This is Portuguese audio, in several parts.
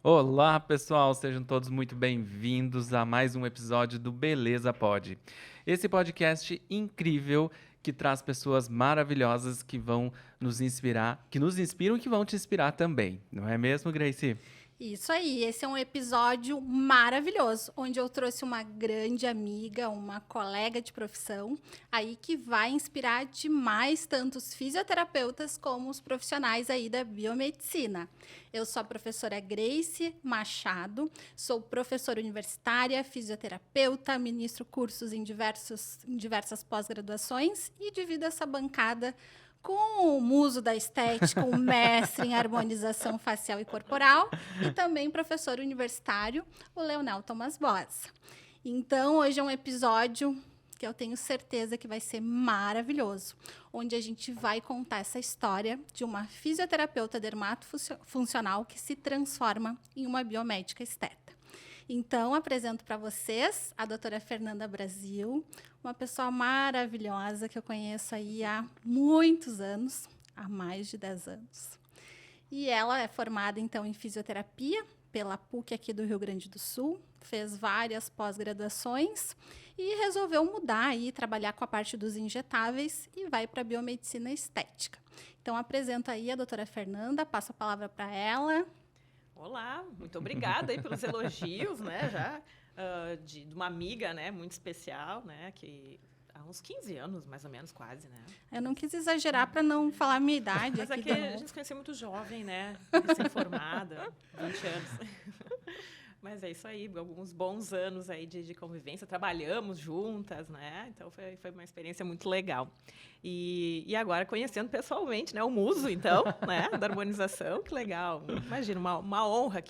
Olá, pessoal, sejam todos muito bem-vindos a mais um episódio do Beleza Pod. Esse podcast incrível que traz pessoas maravilhosas que vão nos inspirar, que nos inspiram e que vão te inspirar também, não é mesmo, Gracie? Isso aí, esse é um episódio maravilhoso, onde eu trouxe uma grande amiga, uma colega de profissão, aí que vai inspirar demais tanto os fisioterapeutas como os profissionais aí da biomedicina. Eu sou a professora Gracie Machado, sou professora universitária, fisioterapeuta, ministro cursos em diversas pós-graduações e divido essa bancada com o muso da estética, um mestre em harmonização facial e corporal, e também professor universitário, o Leonel Thomas Boas. Então, hoje é um episódio que eu tenho certeza que vai ser maravilhoso, onde a gente vai contar essa história de uma fisioterapeuta dermatofuncional que se transforma em uma biomédica esteta. Então, apresento para vocês a doutora Fernanda Brasil, uma pessoa maravilhosa que eu conheço aí há muitos anos, há mais de 10 anos. E ela é formada, então, em fisioterapia pela PUC aqui do Rio Grande do Sul, fez várias pós-graduações e resolveu mudar e trabalhar com a parte dos injetáveis e vai para a biomedicina estética. Então, apresento aí a doutora Fernanda, passo a palavra para ela. Olá, muito obrigada aí pelos elogios, né, já de uma amiga, né, muito especial, né, que há uns 15 anos, mais ou menos, quase, né. Eu não quis exagerar para não falar a minha idade. Mas aqui aqui a gente se conheceu muito jovem, né, recém-formada, 20 anos. Mas é isso aí, alguns bons anos aí de convivência, trabalhamos juntas, né? Então foi uma experiência muito legal. E agora conhecendo pessoalmente, né? O muso, então, né? Da harmonização, que legal. Imagina, uma honra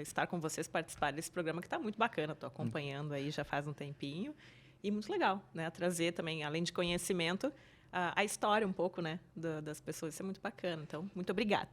estar com vocês, participar desse programa que está muito bacana. Estou acompanhando aí já faz um tempinho. E muito legal, né? Trazer também, além de conhecimento, a história um pouco, né, das pessoas. Isso é muito bacana. Então, muito obrigada.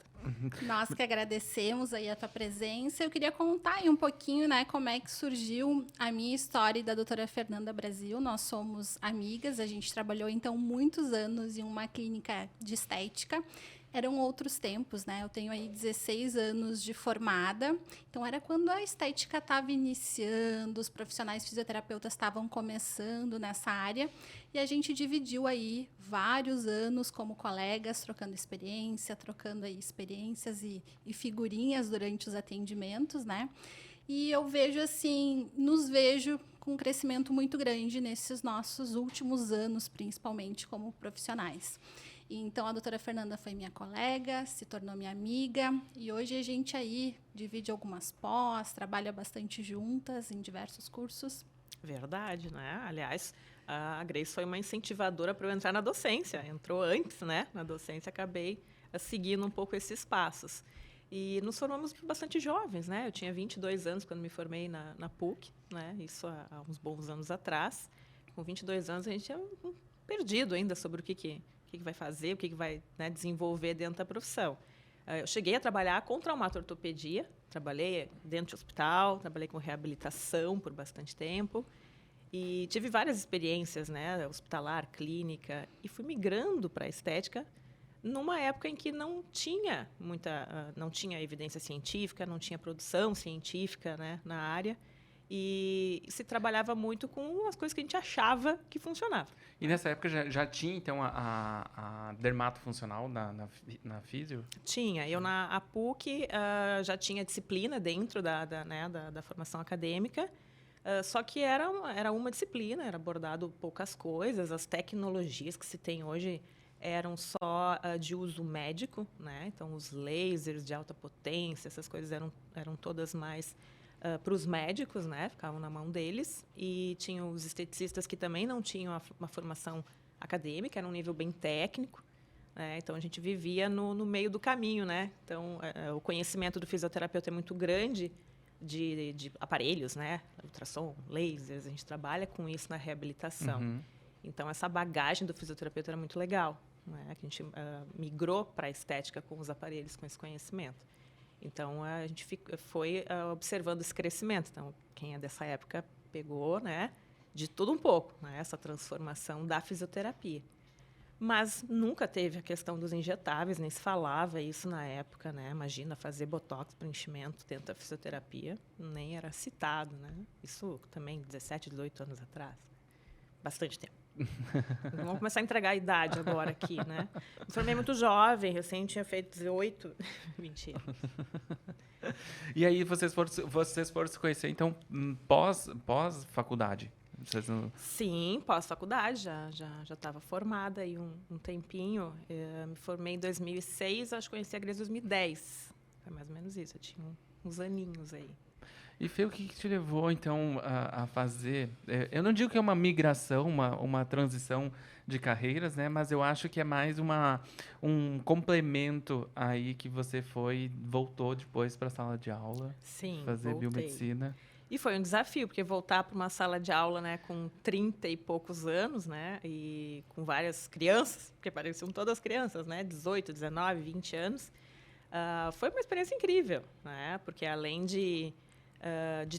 Nós que agradecemos aí a tua presença. Eu queria contar aí um pouquinho, né, como é que surgiu a minha história e da doutora Fernanda Brasil. Nós somos amigas, a gente trabalhou, então, muitos anos em uma clínica de estética. Eram outros tempos, né? Eu tenho aí 16 anos de formada. Então, era quando a estética estava iniciando, os profissionais fisioterapeutas estavam começando nessa área. E a gente dividiu aí vários anos como colegas, trocando experiências e figurinhas durante os atendimentos, né? E eu vejo assim, nos vejo com um crescimento muito grande nesses nossos últimos anos, principalmente como profissionais. Então, a doutora Fernanda foi minha colega, se tornou minha amiga, e hoje a gente aí divide algumas pós, trabalha bastante juntas em diversos cursos. Verdade, né? Aliás, a Grace foi uma incentivadora para eu entrar na docência. Entrou antes, né? Na docência, acabei seguindo um pouco esses passos. E nos formamos bastante jovens, né? Eu tinha 22 anos quando me formei na PUC, né? Isso há uns bons anos atrás. Com 22 anos, a gente é perdido ainda sobre o que vai fazer, o que vai, né, desenvolver dentro da profissão. Eu cheguei a trabalhar com traumato-ortopedia, trabalhei dentro de hospital, trabalhei com reabilitação por bastante tempo e tive várias experiências, né, hospitalar, clínica, e fui migrando para a estética numa época em que não tinha não tinha evidência científica, não tinha produção científica, né, na área. E se trabalhava muito com as coisas que a gente achava que funcionava. E nessa época já tinha, então, a dermatofuncional na físio? Tinha. Eu, na PUC, já tinha disciplina dentro da formação acadêmica, só que era uma disciplina, era abordado poucas coisas. As tecnologias que se tem hoje eram só de uso médico, né? Então, os lasers de alta potência, essas coisas eram todas mais para os médicos, né? Ficavam na mão deles. E tinha os esteticistas que também não tinham uma formação acadêmica, era um nível bem técnico. Então, a gente vivia no meio do caminho, né? Então, o conhecimento do fisioterapeuta é muito grande de aparelhos, né? Ultrassom, lasers, a gente trabalha com isso na reabilitação. Uhum. Então, essa bagagem do fisioterapeuta era muito legal, né? Que a gente migrou para a estética com os aparelhos, com esse conhecimento. Então, a gente foi observando esse crescimento. Então, quem é dessa época pegou, né, de tudo um pouco, né, essa transformação da fisioterapia. Mas nunca teve a questão dos injetáveis, nem se falava isso na época, né? Imagina fazer botox para enchimento dentro da fisioterapia, nem era citado, né? Isso também 17, 18 anos atrás. Bastante tempo. Vamos começar a entregar a idade agora aqui, né? Me formei muito jovem, recém tinha feito 18. Mentira. E aí vocês foram se conhecer, então, pós-faculdade? Vocês não... Sim, pós-faculdade, já estava formada aí um tempinho. Me formei em 2006, acho que conheci a Grace em 2010. Foi mais ou menos isso, eu tinha uns aninhos aí. E Fê, o que te levou, então, a fazer... Eu não digo que é uma migração, uma transição de carreiras, né? Mas eu acho que é mais um complemento aí que você voltou depois para a sala de aula. Sim, fazer voltei. biomedicina. E foi um desafio, porque voltar para uma sala de aula, né, com 30 e poucos anos, né, e com várias crianças, porque pareciam todas crianças, né, 18, 19, 20 anos, foi uma experiência incrível, né, porque além de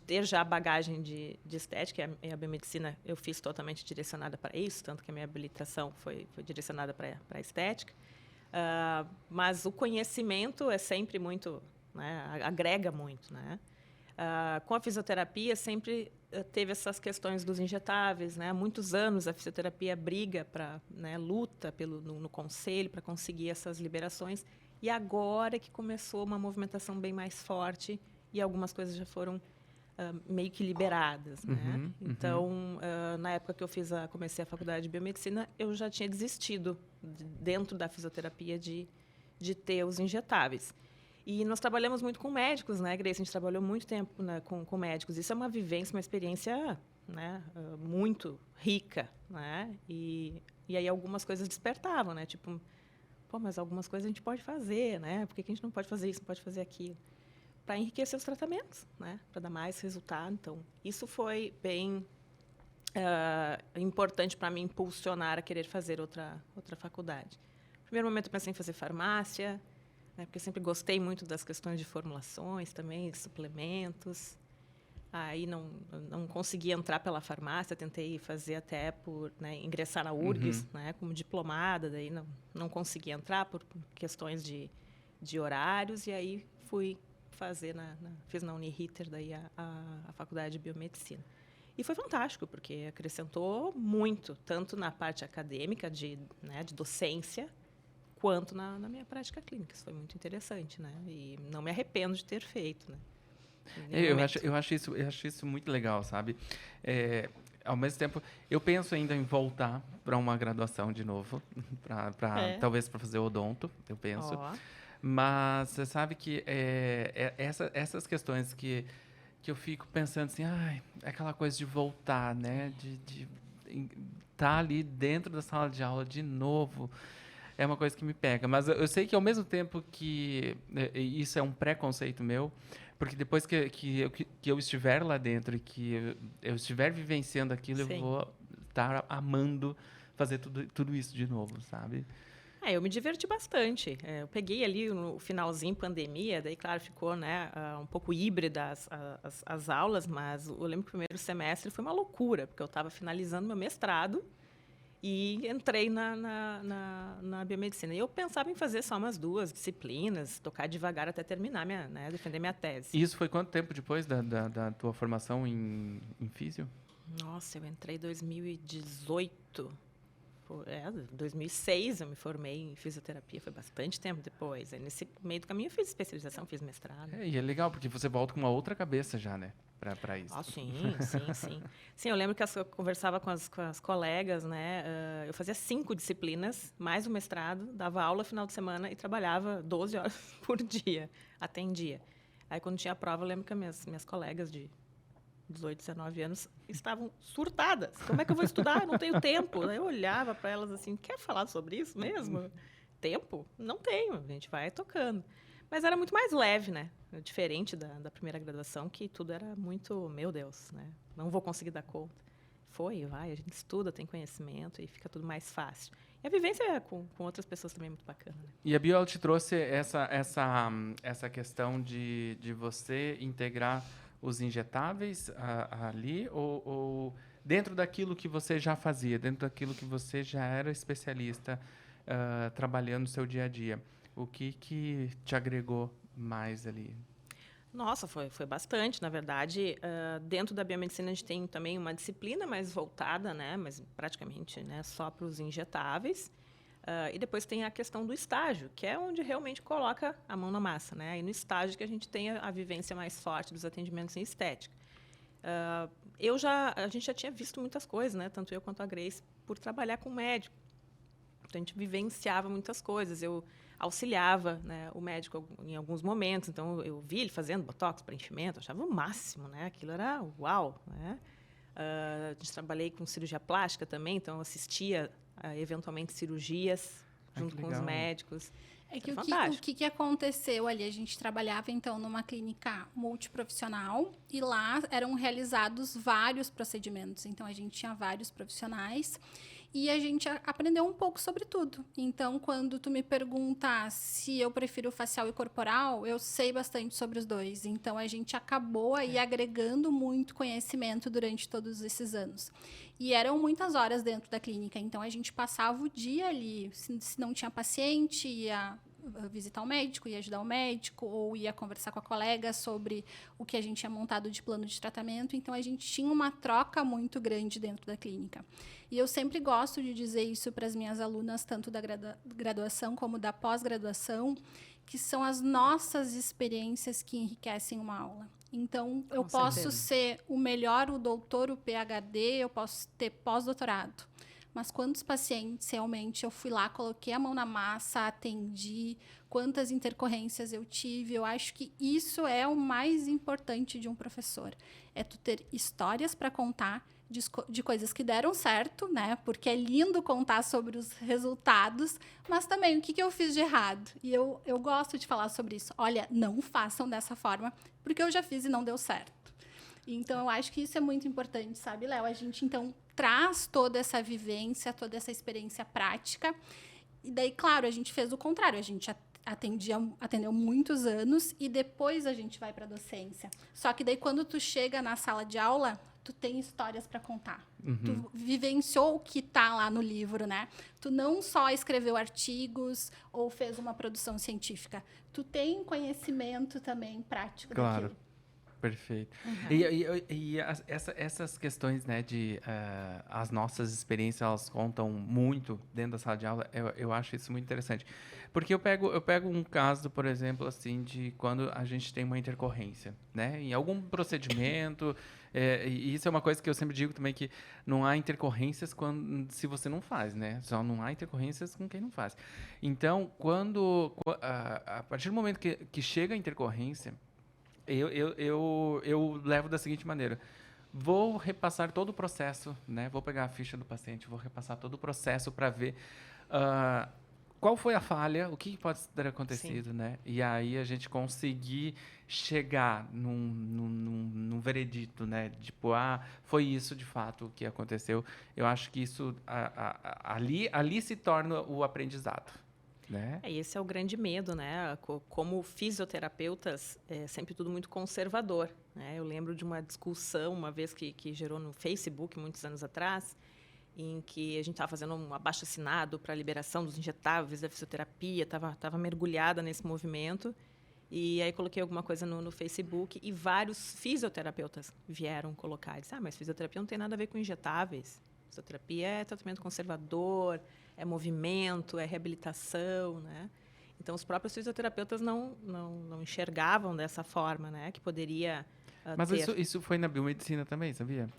ter já a bagagem de estética, e a biomedicina eu fiz totalmente direcionada para isso, tanto que a minha habilitação foi direcionada para a estética, mas o conhecimento é sempre muito, né, agrega muito, né. Com a fisioterapia, sempre teve essas questões dos injetáveis, né? Há muitos anos a fisioterapia briga, luta no conselho para conseguir essas liberações. E agora que começou uma movimentação bem mais forte e algumas coisas já foram meio que liberadas, né? Então, na época que eu comecei a faculdade de biomedicina, eu já tinha desistido, dentro da fisioterapia, de ter os injetáveis. E nós trabalhamos muito com médicos, né, Grace? A gente trabalhou muito tempo, né, com médicos. Isso é uma vivência, uma experiência, né, muito rica, né? E aí algumas coisas despertavam, né? Tipo, mas algumas coisas a gente pode fazer, né? Por que a gente não pode fazer isso, não pode fazer aquilo? Para enriquecer os tratamentos, né? Para dar mais resultado. Então, isso foi bem importante para mim impulsionar a querer fazer outra faculdade. No primeiro momento, eu pensei em fazer farmácia, né, porque eu sempre gostei muito das questões de formulações também, de suplementos. Aí não consegui entrar pela farmácia, tentei fazer até ingressar na URGS, né, como diplomada, daí não consegui entrar por questões de horários, e aí fui fazer, fiz na Uniriter daí a faculdade de biomedicina. E foi fantástico, porque acrescentou muito, tanto na parte acadêmica, de docência, quanto na minha prática clínica. Isso foi muito interessante, né? E não me arrependo de ter feito, né? Eu acho isso muito legal, sabe? Ao mesmo tempo, eu penso ainda em voltar para uma graduação de novo, talvez para fazer odonto, eu penso. Mas você sabe que essas questões que eu fico pensando assim, é aquela coisa de voltar, né? De estar ali dentro da sala de aula de novo. É uma coisa que me pega. Mas eu sei que, ao mesmo tempo que isso é um preconceito meu, porque depois que eu estiver lá dentro e que eu estiver vivenciando aquilo, Sim. Eu vou estar amando fazer tudo isso de novo, sabe? Eu me diverti bastante. Eu peguei ali no finalzinho, pandemia, daí, claro, ficou, né, um pouco híbrida as aulas, mas eu lembro que o primeiro semestre foi uma loucura, porque eu estava finalizando meu mestrado, e entrei na biomedicina. E eu pensava em fazer só umas 2 disciplinas, tocar devagar até terminar, defender minha tese. E isso foi quanto tempo depois da tua formação em físio? Nossa, eu entrei em 2018. 2006 eu me formei em fisioterapia, foi bastante tempo depois. Aí, nesse meio do caminho eu fiz especialização, fiz mestrado. E é legal, porque você volta com uma outra cabeça já, né? Para isso. Sim. Sim, eu lembro que eu conversava com as colegas, né? Eu fazia 5 disciplinas, mais o mestrado, dava aula final de semana e trabalhava 12 horas por dia, atendia. Aí, quando tinha a prova, eu lembro que as minhas colegas de 18, 19 anos estavam surtadas. Como é que eu vou estudar? Eu não tenho tempo. Aí eu olhava para elas assim, quer falar sobre isso mesmo? Tempo? Não tenho, a gente vai tocando. Mas era muito mais leve, né? Diferente da primeira graduação, que tudo era muito, meu Deus, né? Não vou conseguir dar conta. A gente estuda, tem conhecimento e fica tudo mais fácil. E a vivência com outras pessoas também é muito bacana, né? E a Bio, ela te trouxe essa questão de você integrar os injetáveis ali, ou dentro daquilo que você já fazia, dentro daquilo que você já era especialista, trabalhando no seu dia a dia? O que te agregou mais ali? Nossa, foi bastante. Na verdade, dentro da biomedicina, a gente tem também uma disciplina mais voltada, né, mas praticamente, né, só para os injetáveis. E depois tem a questão do estágio, que é onde realmente coloca a mão na massa, né? E no estágio que a gente tem a vivência mais forte dos atendimentos em estética. A gente já tinha visto muitas coisas, né? Tanto eu quanto a Grace, por trabalhar com médico. Então, a gente vivenciava muitas coisas. Eu auxiliava, né, o médico em alguns momentos. Então, eu vi ele fazendo botox, preenchimento, achava o máximo, né? Aquilo era uau, né? A gente trabalhei com cirurgia plástica também, então eu assistia eventualmente cirurgias junto com os médicos. É que o que aconteceu ali? A gente trabalhava, então, numa clínica multiprofissional e lá eram realizados vários procedimentos. Então, a gente tinha vários profissionais e a gente aprendeu um pouco sobre tudo. Então, quando tu me pergunta se eu prefiro facial e corporal, eu sei bastante sobre os dois. Então, a gente acabou aí agregando muito conhecimento durante todos esses anos. E eram muitas horas dentro da clínica, então a gente passava o dia ali. Se não tinha paciente, ia visitar o médico, ia ajudar o médico, ou ia conversar com a colega sobre o que a gente tinha montado de plano de tratamento. Então, a gente tinha uma troca muito grande dentro da clínica. E eu sempre gosto de dizer isso para as minhas alunas, tanto da graduação como da pós-graduação, que são as nossas experiências que enriquecem uma aula. Então, eu posso ser o melhor, o doutor, o PhD, eu posso ter pós-doutorado. Mas quantos pacientes realmente eu fui lá, coloquei a mão na massa, atendi, quantas intercorrências eu tive? Eu acho que isso é o mais importante de um professor. É tu ter histórias para contar de coisas que deram certo, né? Porque é lindo contar sobre os resultados, mas também o que eu fiz de errado. E eu gosto de falar sobre isso. Olha, não façam dessa forma, porque eu já fiz e não deu certo. Então, eu acho que isso é muito importante, sabe, Léo? A gente, então, traz toda essa vivência, toda essa experiência prática. E daí, claro, a gente fez o contrário. A gente atendeu muitos anos e depois a gente vai para a docência. Só que daí, quando tu chega na sala de aula, tu tem histórias para contar. Uhum. Tu vivenciou o que está lá no livro, né? Tu não só escreveu artigos ou fez uma produção científica. Tu tem conhecimento também prático daquilo. Perfeito. E essas questões, né, de as nossas experiências, elas contam muito dentro da sala de aula. Eu acho isso muito interessante. Porque eu pego um caso, por exemplo, assim, de quando a gente tem uma intercorrência, né, em algum procedimento. E isso é uma coisa que eu sempre digo também, que não há intercorrências se você não faz, né? Só não há intercorrências com quem não faz. Então, a partir do momento que chega a intercorrência, eu levo da seguinte maneira. Vou repassar todo o processo, né? Vou pegar a ficha do paciente, vou repassar todo o processo para ver qual foi a falha, o que pode ter acontecido, né? E aí a gente conseguir chegar num veredito, né? Tipo, foi isso de fato que aconteceu. Eu acho que isso ali se torna o aprendizado. Né? Esse é o grande medo, né? Como fisioterapeutas, é sempre tudo muito conservador, né? Eu lembro de uma discussão uma vez que gerou no Facebook, muitos anos atrás, em que a gente estava fazendo um abaixo-assinado para a liberação dos injetáveis da fisioterapia, estava mergulhada nesse movimento, e aí coloquei alguma coisa no Facebook e vários fisioterapeutas vieram colocar. Disseram, mas fisioterapia não tem nada a ver com injetáveis. Fisioterapia é tratamento conservador, é movimento, é reabilitação, né? Então, os próprios fisioterapeutas não enxergavam dessa forma, né? Que poderia Mas isso foi na biomedicina também, sabia?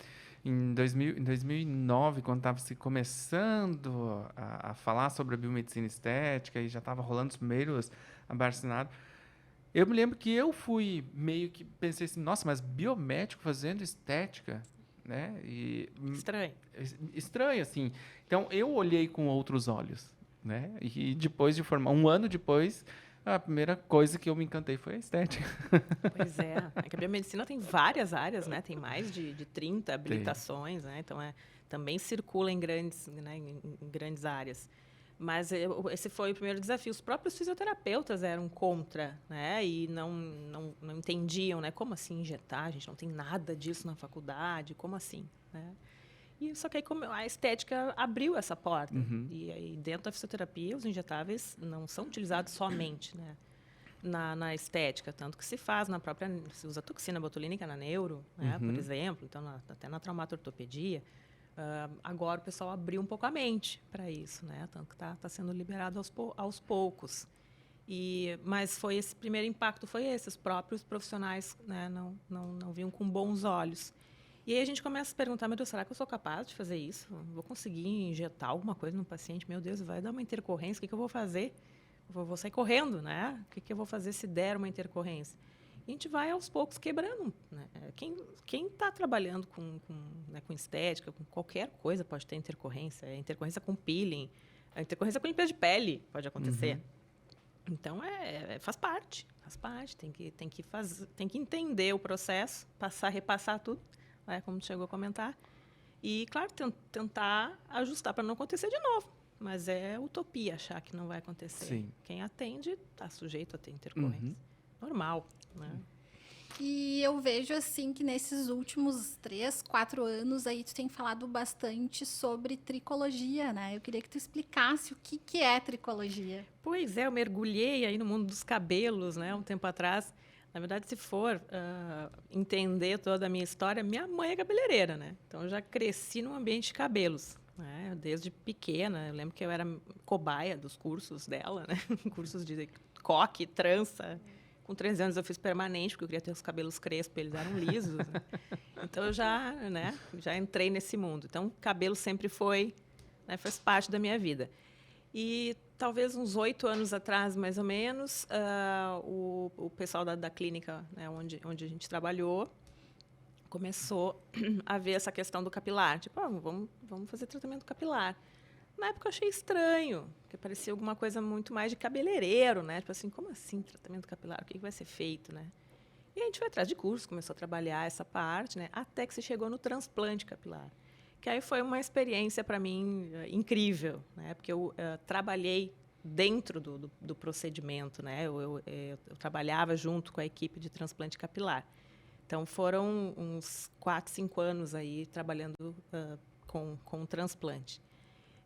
Em 2009, quando estava se começando a falar sobre a biomedicina estética e já estava rolando os primeiros abaixo-assinados, eu me lembro que eu fui meio que pensei assim, nossa, mas biomédico fazendo estética? Né? Estranho, assim. Então, eu olhei com outros olhos, né? E depois um ano depois, a primeira coisa que eu me encantei foi a estética. Pois é. É que a biomedicina tem várias áreas, né? Tem mais de 30 habilitações, né? Então, também circula em grandes áreas. Mas esse foi o primeiro desafio. Os próprios fisioterapeutas eram contra, né? E não entendiam, né? Como assim injetar? A gente não tem nada disso na faculdade. Como assim? Né? E só que aí a estética abriu essa porta. Uhum. E aí, dentro da fisioterapia, os injetáveis não são utilizados somente, né, na estética, tanto que se faz na própria... Se usa toxina botulínica na neuro, né, por exemplo, então até na traumatortopedia. Agora o pessoal abriu um pouco a mente para isso, né, tanto que está sendo liberado aos poucos. Mas esse primeiro impacto foi esse, os próprios profissionais, né, não viam com bons olhos. E aí a gente começa a se perguntar, meu Deus, será que eu sou capaz de fazer isso? Vou conseguir injetar alguma coisa no paciente? Meu Deus, vai dar uma intercorrência, o que eu vou fazer? Vou sair correndo, né? O que eu vou fazer se der uma intercorrência? E a gente vai, aos poucos, quebrando. Né? Quem está trabalhando com estética, com qualquer coisa, pode ter intercorrência. Intercorrência com peeling, a intercorrência com limpeza de pele pode acontecer. Então, faz parte. Tem que entender o processo, repassar tudo, né, como tu chegou a comentar. E, claro, tentar ajustar para não acontecer de novo. Mas é utopia achar que não vai acontecer. Sim. Quem atende está sujeito a ter intercorrência. Normal, né? E eu vejo, assim, que nesses últimos 3, 4 anos aí tu tem falado bastante sobre tricologia, né? Eu queria que tu explicasse o que é tricologia. Pois é, eu mergulhei aí no mundo dos cabelos, né, um tempo atrás. Na verdade, se for entender toda a minha história, minha mãe é cabeleireira, né? Então, eu já cresci num ambiente de cabelos, né? Desde pequena. Eu lembro que eu era cobaia dos cursos dela, né? Cursos de coque, trança. Com 13 anos eu fiz permanente, porque eu queria ter os cabelos crespos, eles eram lisos. Né? Então, eu já entrei nesse mundo. Então, cabelo sempre faz parte da minha vida. E talvez uns 8 anos atrás, mais ou menos, o pessoal da clínica, né, onde a gente trabalhou, começou a ver essa questão do capilar. Tipo, vamos fazer tratamento capilar. Na época eu achei estranho, porque parecia alguma coisa muito mais de cabeleireiro, né? Tipo assim, como assim tratamento capilar? O que vai ser feito, né? E a gente foi atrás de cursos, começou a trabalhar essa parte, né? Até que se chegou no transplante capilar. Que aí foi uma experiência para mim incrível, né? Porque eu trabalhei dentro do procedimento, né? Eu trabalhava junto com a equipe de transplante capilar. Então foram uns 4, 5 anos aí trabalhando com transplante.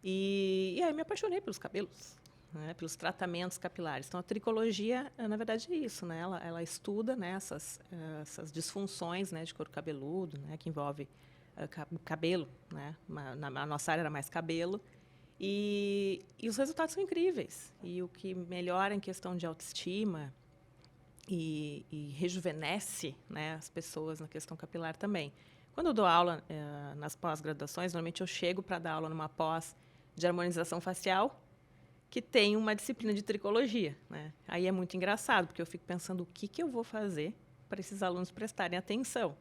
E aí me apaixonei pelos cabelos, né? Pelos tratamentos capilares. Então a tricologia, na verdade, é isso, né? Ela estuda, né, essas disfunções, né, de couro cabeludo, né, que envolve cabelo, né? Na nossa área era mais cabelo. E os resultados são incríveis. E o que melhora em questão de autoestima e rejuvenesce, né, as pessoas na questão capilar também. Quando eu dou aula nas pós-graduações, normalmente eu chego para dar aula numa pós de harmonização facial que tem uma disciplina de tricologia, né? Aí é muito engraçado, porque eu fico pensando o que eu vou fazer para esses alunos prestarem atenção.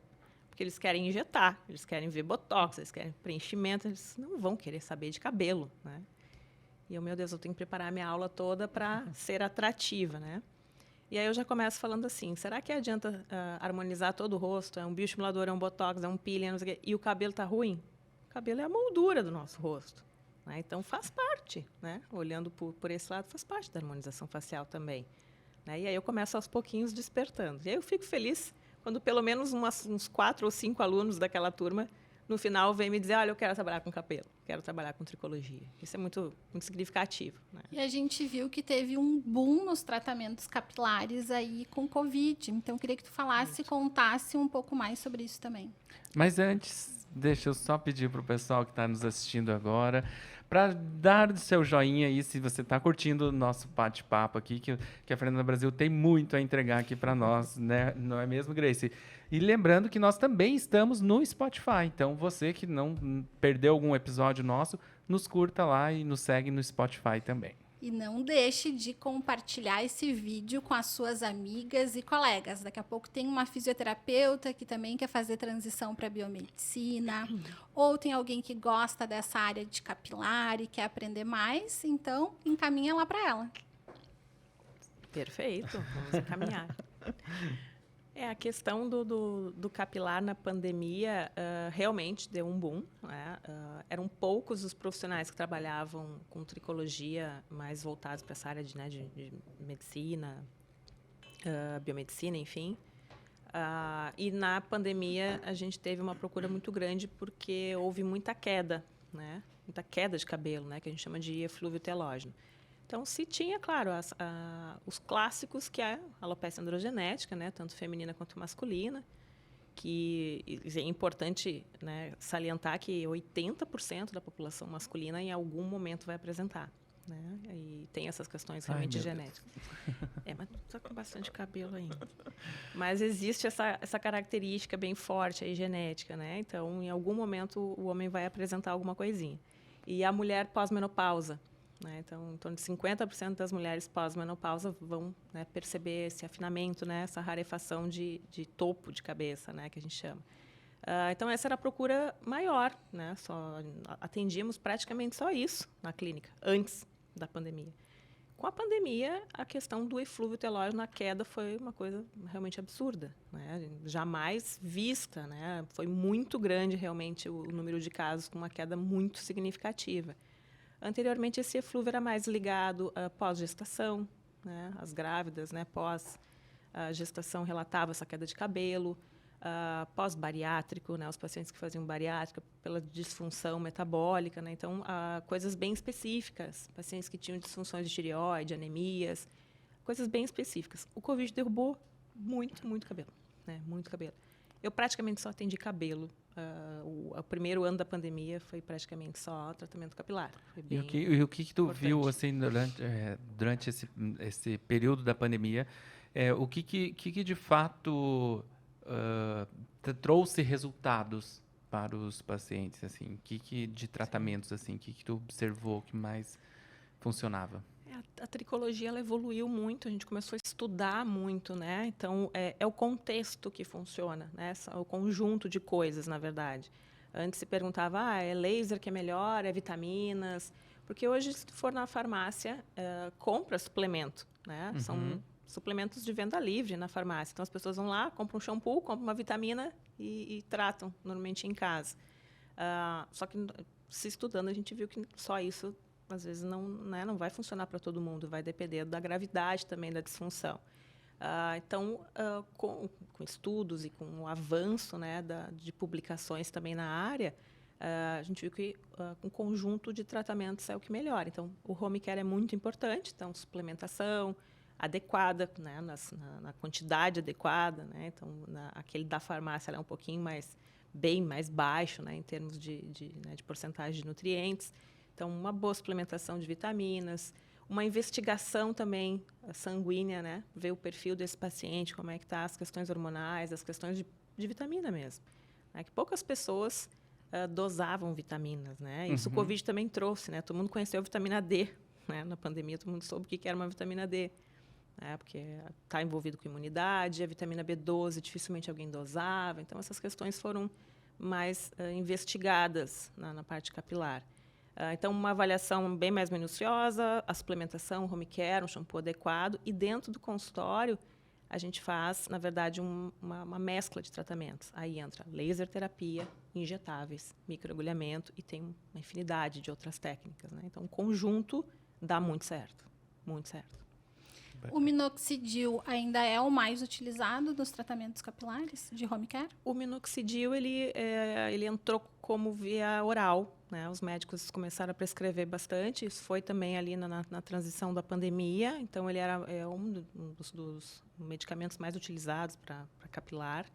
Porque eles querem injetar, eles querem ver botox, eles querem preenchimento, eles não vão querer saber de cabelo, né? E meu Deus, eu tenho que preparar a minha aula toda para ser atrativa, né? E aí eu já começo falando assim, será que adianta harmonizar todo o rosto? É um bioestimulador, é um botox, é um peeling, não sei o quê, e o cabelo está ruim? O cabelo é a moldura do nosso rosto, né? Então faz parte, né? Olhando por esse lado, faz parte da harmonização facial também, né? E aí eu começo aos pouquinhos despertando. E aí eu fico feliz quando pelo menos uns 4 ou 5 alunos daquela turma, no final, vêm me dizer, olha, eu quero trabalhar com cabelo, quero trabalhar com tricologia. Isso é muito, muito significativo, né? E a gente viu que teve um boom nos tratamentos capilares aí com Covid. Então, eu queria que tu falasse e contasse um pouco mais sobre isso também. Mas antes, deixa eu só pedir para o pessoal que está nos assistindo agora para dar o seu joinha aí se você está curtindo o nosso bate-papo aqui, que a Fernanda Brasil tem muito a entregar aqui para nós, né? Não é mesmo, Grace? E lembrando que nós também estamos no Spotify, então você que não perdeu algum episódio nosso, nos curta lá e nos segue no Spotify também. E não deixe de compartilhar esse vídeo com as suas amigas e colegas. Daqui a pouco tem uma fisioterapeuta que também quer fazer transição para biomedicina, ou tem alguém que gosta dessa área de capilar e quer aprender mais, então encaminha lá para ela. Perfeito, vamos encaminhar. A questão do capilar na pandemia realmente deu um boom, né? Eram poucos os profissionais que trabalhavam com tricologia mais voltados para essa área de medicina, biomedicina, enfim. E na pandemia a gente teve uma procura muito grande porque houve muita queda, né? Muita queda de cabelo, né? Que a gente chama de eflúvio telógeno. Então, se tinha, claro, os clássicos, que é a alopecia androgenética, né? Tanto feminina quanto masculina, que é importante, né, salientar que 80% da população masculina em algum momento vai apresentar. Né? E tem essas questões realmente genéticas. Mas está com bastante cabelo ainda. Mas existe essa característica bem forte aí, genética, né? Então, em algum momento, o homem vai apresentar alguma coisinha. E a mulher pós-menopausa, né? Então, em torno de 50% das mulheres pós-menopausa vão, né, perceber esse afinamento, né? Essa rarefação de topo de cabeça, né? Que a gente chama. Então, essa era a procura maior, né? Atendíamos praticamente só isso na clínica, antes da pandemia. Com a pandemia, a questão do eflúvio telógeno na queda foi uma coisa realmente absurda, né? Jamais vista, né? Foi muito grande realmente o número de casos com uma queda muito significativa. Anteriormente, esse eflúvio era mais ligado à pós-gestação, né? As grávidas, né, pós-gestação relatavam essa queda de cabelo. Pós-bariátrico, né, os pacientes que faziam bariátrica pela disfunção metabólica, né, então coisas bem específicas, pacientes que tinham disfunções de tireoide, anemias, coisas bem específicas. O Covid derrubou muito cabelo, né, muito cabelo. Eu praticamente só atendi cabelo. O primeiro ano da pandemia foi praticamente só tratamento capilar. E o que tu viu assim durante esse período da pandemia? O que de fato trouxe resultados para os pacientes, assim? De tratamentos, assim, que tu observou que mais funcionava? A tricologia ela evoluiu muito, a gente começou a estudar muito, né? Então, é o contexto que funciona, né? É o conjunto de coisas, na verdade. Antes se perguntava, é laser que é melhor, é vitaminas? Porque hoje, se tu for na farmácia, compra suplemento, né? Uhum. São suplementos de venda livre na farmácia. Então, as pessoas vão lá, compram um shampoo, compram uma vitamina e tratam, normalmente, em casa. Só que, se estudando, a gente viu que só isso, às vezes, não vai funcionar para todo mundo. Vai depender da gravidade também da disfunção. Então, com estudos e com o avanço, né, de publicações também na área, a gente viu que um conjunto de tratamentos é o que melhora. Então, o home care é muito importante. Então, suplementação adequada, né, na quantidade adequada, né? Então, aquele da farmácia é um pouquinho bem mais baixo, né, em termos de porcentagem de nutrientes. Então, uma boa suplementação de vitaminas, uma investigação também sanguínea, né, ver o perfil desse paciente, como é que está as questões hormonais, as questões de vitamina mesmo, né, que poucas pessoas dosavam vitaminas, né? Isso o Covid também trouxe, né? Todo mundo conheceu a vitamina D, né? Na pandemia, todo mundo soube o que era uma vitamina D. Porque está envolvido com imunidade, a vitamina B12 dificilmente alguém dosava. Então, essas questões foram mais investigadas na parte capilar. Então, uma avaliação bem mais minuciosa, a suplementação, home care, um shampoo adequado. E dentro do consultório, a gente faz, na verdade, uma mescla de tratamentos. Aí entra laser terapia, injetáveis, microagulhamento e tem uma infinidade de outras técnicas, né? Então, o conjunto dá muito certo, muito certo. O minoxidil ainda é o mais utilizado nos tratamentos capilares de home care? O minoxidil ele entrou como via oral, né? Os médicos começaram a prescrever bastante. Isso foi também ali na transição da pandemia. Então, ele era um dos medicamentos mais utilizados para capilar,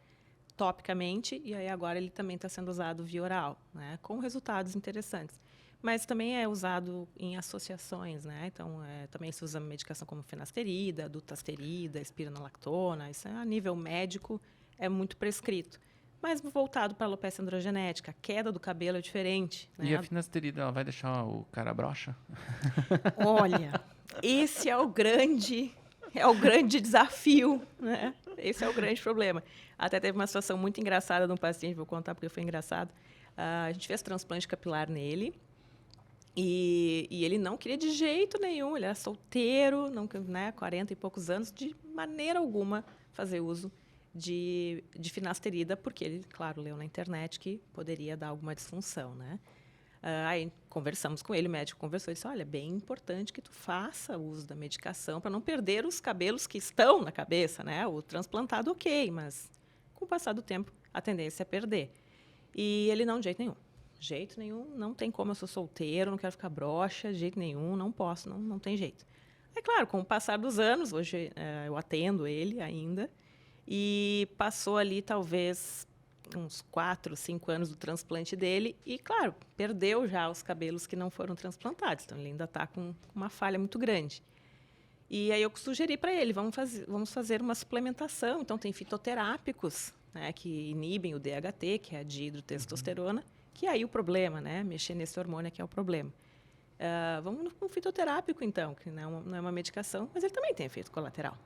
topicamente. E aí agora ele também está sendo usado via oral, né? Com resultados interessantes. Mas também é usado em associações, né? Então, também se usa medicação como finasterida, dutasterida, espironolactona. Isso a nível médico é muito prescrito. Mas voltado para a alopecia androgenética, a queda do cabelo é diferente, né? E a finasterida, ela vai deixar o cara broxa? Olha, esse é o grande desafio, né? Esse é o grande problema. Até teve uma situação muito engraçada de um paciente, vou contar porque foi engraçado. A gente fez transplante capilar nele. E ele não queria de jeito nenhum, ele era solteiro, não, né, 40 e poucos anos, de maneira alguma fazer uso de finasterida, porque ele, claro, leu na internet que poderia dar alguma disfunção, né? Aí conversamos com ele, o médico conversou e disse, olha, é bem importante que tu faça uso da medicação para não perder os cabelos que estão na cabeça, né? O transplantado, ok, mas com o passar do tempo, a tendência é perder. E ele não, de jeito nenhum, não tem como, eu sou solteiro, não quero ficar broxa, de jeito nenhum, não posso, não tem jeito. É claro, com o passar dos anos, hoje eu atendo ele ainda, e passou ali talvez uns 4, 5 anos do transplante dele e, claro, perdeu já os cabelos que não foram transplantados, então ele ainda está com uma falha muito grande. E aí eu sugeri para ele, vamos fazer uma suplementação, então tem fitoterápicos, né, que inibem o DHT, que é a dihidrotestosterona, que é aí o problema, né, mexer nesse hormônio que é o problema. Vamos com fitoterápico, então, que não é uma medicação, mas ele também tem efeito colateral.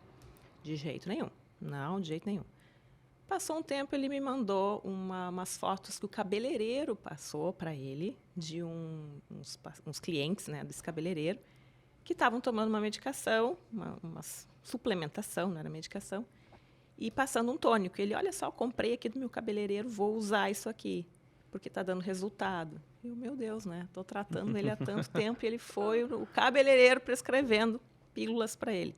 De jeito nenhum. Não, de jeito nenhum. Passou um tempo, ele me mandou umas fotos que o cabeleireiro passou para ele, de uns clientes, né, desse cabeleireiro, que estavam tomando uma medicação, uma suplementação, não era medicação, e passando um tônico. Ele, olha só, comprei aqui do meu cabeleireiro, vou usar isso aqui, porque está dando resultado. Eu, meu Deus, né? Estou tratando ele há tanto tempo, e ele foi o cabeleireiro prescrevendo pílulas para ele.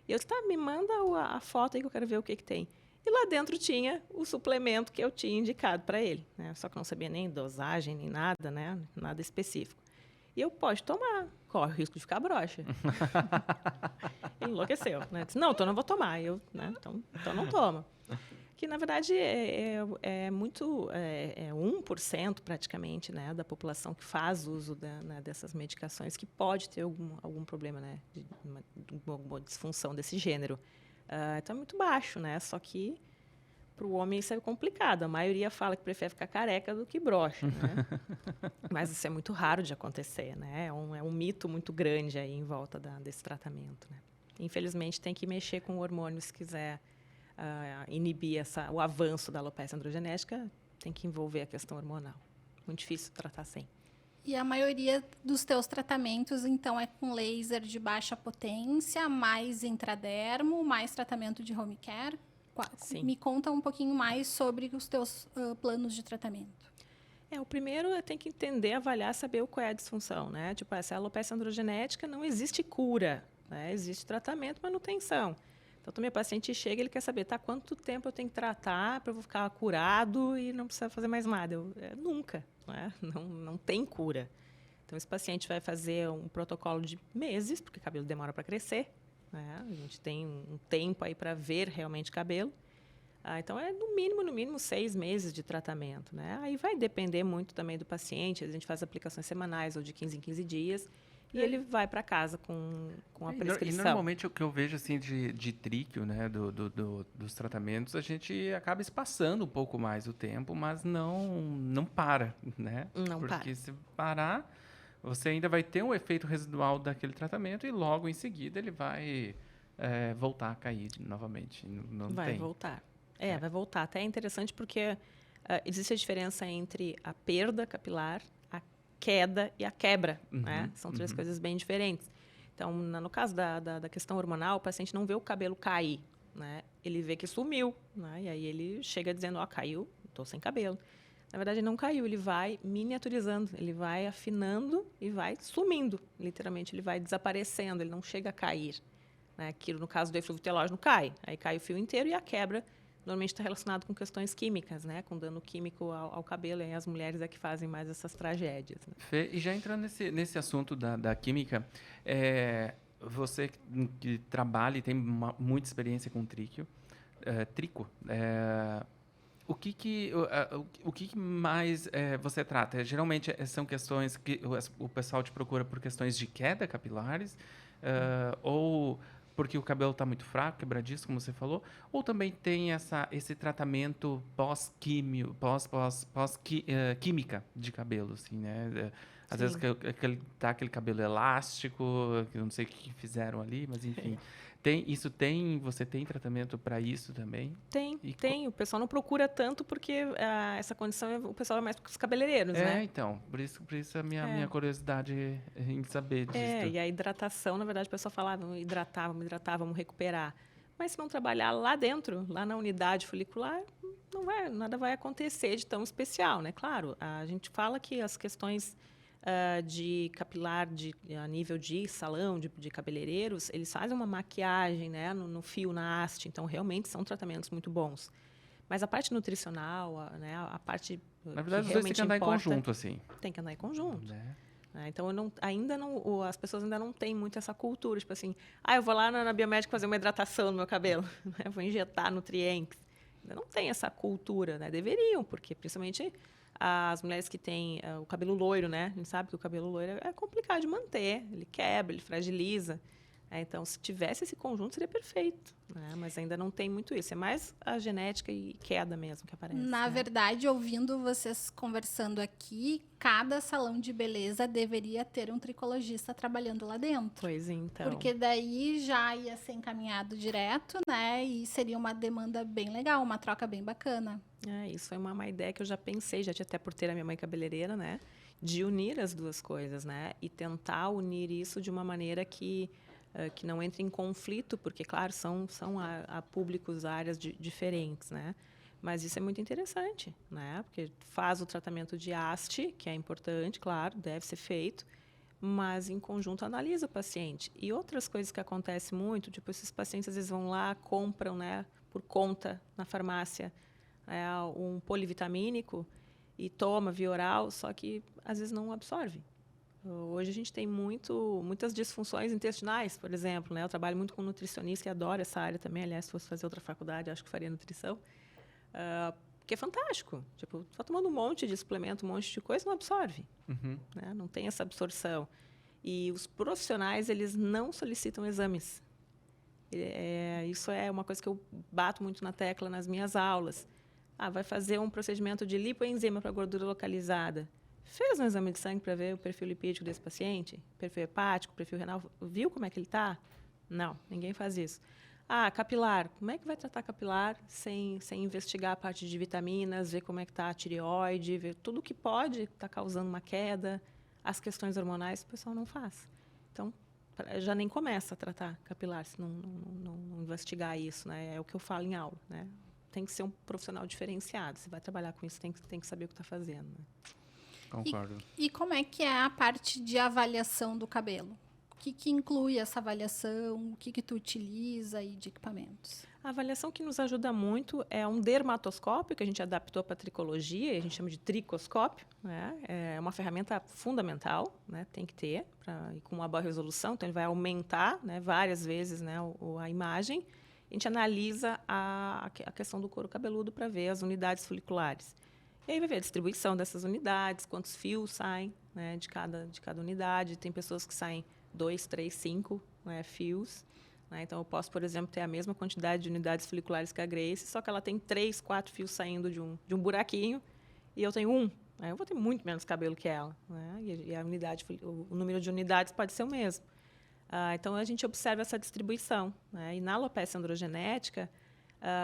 E eu disse, tá, me manda a foto aí que eu quero ver o que tem. E lá dentro tinha o suplemento que eu tinha indicado para ele, né? Só que eu não sabia nem dosagem, nem nada, né? Nada específico. E eu, pode tomar, corre o risco de ficar broxa. Ele enlouqueceu, né? Disse, não, então não vou tomar. Eu, né? Então não toma. Que, na verdade, é 1% praticamente, né, da população que faz uso dessas medicações que pode ter algum problema, né, de uma disfunção desse gênero. Então, é muito baixo, né? Só que para o homem isso é complicado. A maioria fala que prefere ficar careca do que broxa, né? Mas isso é muito raro de acontecer, né? É um mito muito grande aí em volta desse tratamento, né? Infelizmente, tem que mexer com o hormônio se quiser inibir o avanço da alopecia androgenética, tem que envolver a questão hormonal. Muito difícil tratar sem. E a maioria dos teus tratamentos, então, é com laser de baixa potência, mais intradermo, mais tratamento de home care? Sim. Me conta um pouquinho mais sobre os teus planos de tratamento. O primeiro tem que entender, avaliar, saber qual é a disfunção, né? Tipo, essa alopecia androgenética não existe cura, né? Existe tratamento, manutenção. Então, também o paciente chega e ele quer saber, tá, quanto tempo eu tenho que tratar para eu ficar curado e não precisar fazer mais nada? Nunca, né? Não tem cura. Então, esse paciente vai fazer um protocolo de meses, porque o cabelo demora para crescer, né? A gente tem um tempo aí para ver realmente cabelo. Então, no mínimo 6 meses de tratamento, né? Aí vai depender muito também do paciente. A gente faz aplicações semanais ou de 15 em 15 dias. E ele vai para casa com a prescrição. E normalmente o que eu vejo assim de tríquio, né, dos tratamentos, a gente acaba espaçando um pouco mais o tempo, mas não para, né? Não para. Porque se parar, você ainda vai ter um efeito residual daquele tratamento e logo em seguida ele vai voltar a cair novamente. Vai voltar. Vai voltar. Até é interessante porque existe a diferença entre a perda capilar, queda e a quebra, né? São 3 coisas bem diferentes. Então, no caso da questão hormonal, o paciente não vê o cabelo cair, né? Ele vê que sumiu, né? E aí ele chega dizendo, caiu, estou sem cabelo. Na verdade, não caiu, ele vai miniaturizando, ele vai afinando e vai sumindo. Literalmente, ele vai desaparecendo, ele não chega a cair, né? Aquilo, no caso do eflúvio telógeno, cai. Aí cai o fio inteiro e a quebra normalmente está relacionado com questões químicas, né? Com dano químico ao cabelo. E as mulheres é que fazem mais essas tragédias. Né? Fê, e já entrando nesse assunto da química, você que trabalha e tem muita experiência com trico, o que mais você trata? Geralmente são questões que o pessoal te procura por questões de queda capilares, ou porque o cabelo está muito fraco, quebradiço, como você falou, ou também tem esse tratamento química de cabelo, assim, né? Às vezes tá aquele cabelo elástico, que eu não sei o que fizeram ali, mas enfim. Você tem tratamento para isso também? Tem. O pessoal não procura tanto porque essa condição, o pessoal é mais para os cabeleireiros, né? Então, por isso a minha curiosidade em saber disso. E a hidratação, na verdade, o pessoal fala, vamos hidratar, vamos recuperar. Mas se não trabalhar lá dentro, lá na unidade folicular, nada vai acontecer de tão especial, né? Claro, a gente fala que as questões de capilar a nível de salão, de cabeleireiros, eles fazem uma maquiagem, né, no fio, na haste. Então, realmente, são tratamentos muito bons. Mas a parte nutricional, né, a parte Na verdade, que os dois têm realmente que andar em importa, conjunto, assim. tem que andar em conjunto. Né? Né? Então, as pessoas ainda não têm muito essa cultura, tipo assim, eu vou lá na biomédica fazer uma hidratação no meu cabelo, né? Vou injetar nutrientes. Ainda não tem essa cultura, né? Deveriam, porque principalmente as mulheres que têm o cabelo loiro, né? A gente sabe que o cabelo loiro é complicado de manter, ele quebra, ele fragiliza. Então, se tivesse esse conjunto, seria perfeito. Né? Mas ainda não tem muito isso. É mais a genética e queda mesmo que aparece. Na né? verdade, ouvindo vocês conversando aqui, cada salão de beleza deveria ter um tricologista trabalhando lá dentro. Pois então. Porque daí já ia ser encaminhado direto, né? E seria uma demanda bem legal, uma troca bem bacana. Isso foi uma ideia que eu já pensei, já tinha até por ter a minha mãe cabeleireira, né? De unir as duas coisas, né? E tentar unir isso de uma maneira que não entre em conflito, porque, claro, são a públicos, áreas diferentes, né? Mas isso é muito interessante, né? Porque faz o tratamento de haste, que é importante, claro, deve ser feito, mas em conjunto analisa o paciente. E outras coisas que acontecem muito, tipo, esses pacientes às vezes vão lá, compram, né, por conta na farmácia, um polivitamínico e toma via oral, só que às vezes não absorve. Hoje a gente tem muitas disfunções intestinais, por exemplo. Né? Eu trabalho muito com nutricionista e adoro essa área também. Aliás, se fosse fazer outra faculdade, acho que faria nutrição. Que é fantástico. Tipo, só tomando um monte de suplemento, um monte de coisa, não absorve. Uhum. Né? Não tem essa absorção. E os profissionais, eles não solicitam exames. Isso é uma coisa que eu bato muito na tecla nas minhas aulas. Vai fazer um procedimento de lipoenzima para gordura localizada. Fez um exame de sangue para ver o perfil lipídico desse paciente? Perfil hepático, perfil renal? Viu como é que ele está? Não, ninguém faz isso. Capilar. Como é que vai tratar capilar sem investigar a parte de vitaminas, ver como é que está a tireoide, ver tudo que pode estar causando uma queda, as questões hormonais, o pessoal não faz. Então, já nem começa a tratar capilar se não investigar isso. Né? É o que eu falo em aula. Né? Tem que ser um profissional diferenciado. Se vai trabalhar com isso, tem que saber o que está fazendo. Né? Concordo. E como é que é a parte de avaliação do cabelo? O que inclui essa avaliação? O que tu utiliza aí de equipamentos? A avaliação que nos ajuda muito é um dermatoscópio, que a gente adaptou para a tricologia, e a gente chama de tricoscópio. Né? É uma ferramenta fundamental, né? Tem que ter, e com uma boa resolução, então ele vai aumentar, né, várias vezes, né, a imagem. A gente analisa a questão do couro cabeludo para ver as unidades foliculares. E aí vai ver a distribuição dessas unidades, quantos fios saem, né, de cada unidade. Tem pessoas que saem 2, 3, 5 fios. Né? Então, eu posso, por exemplo, ter a mesma quantidade de unidades foliculares que a Grace, só que ela tem 3, 4 fios saindo de um buraquinho e eu tenho 1. Né? Eu vou ter muito menos cabelo que ela. Né? E o número de unidades pode ser o mesmo. Então, a gente observa essa distribuição. Né? E na alopecia androgenética,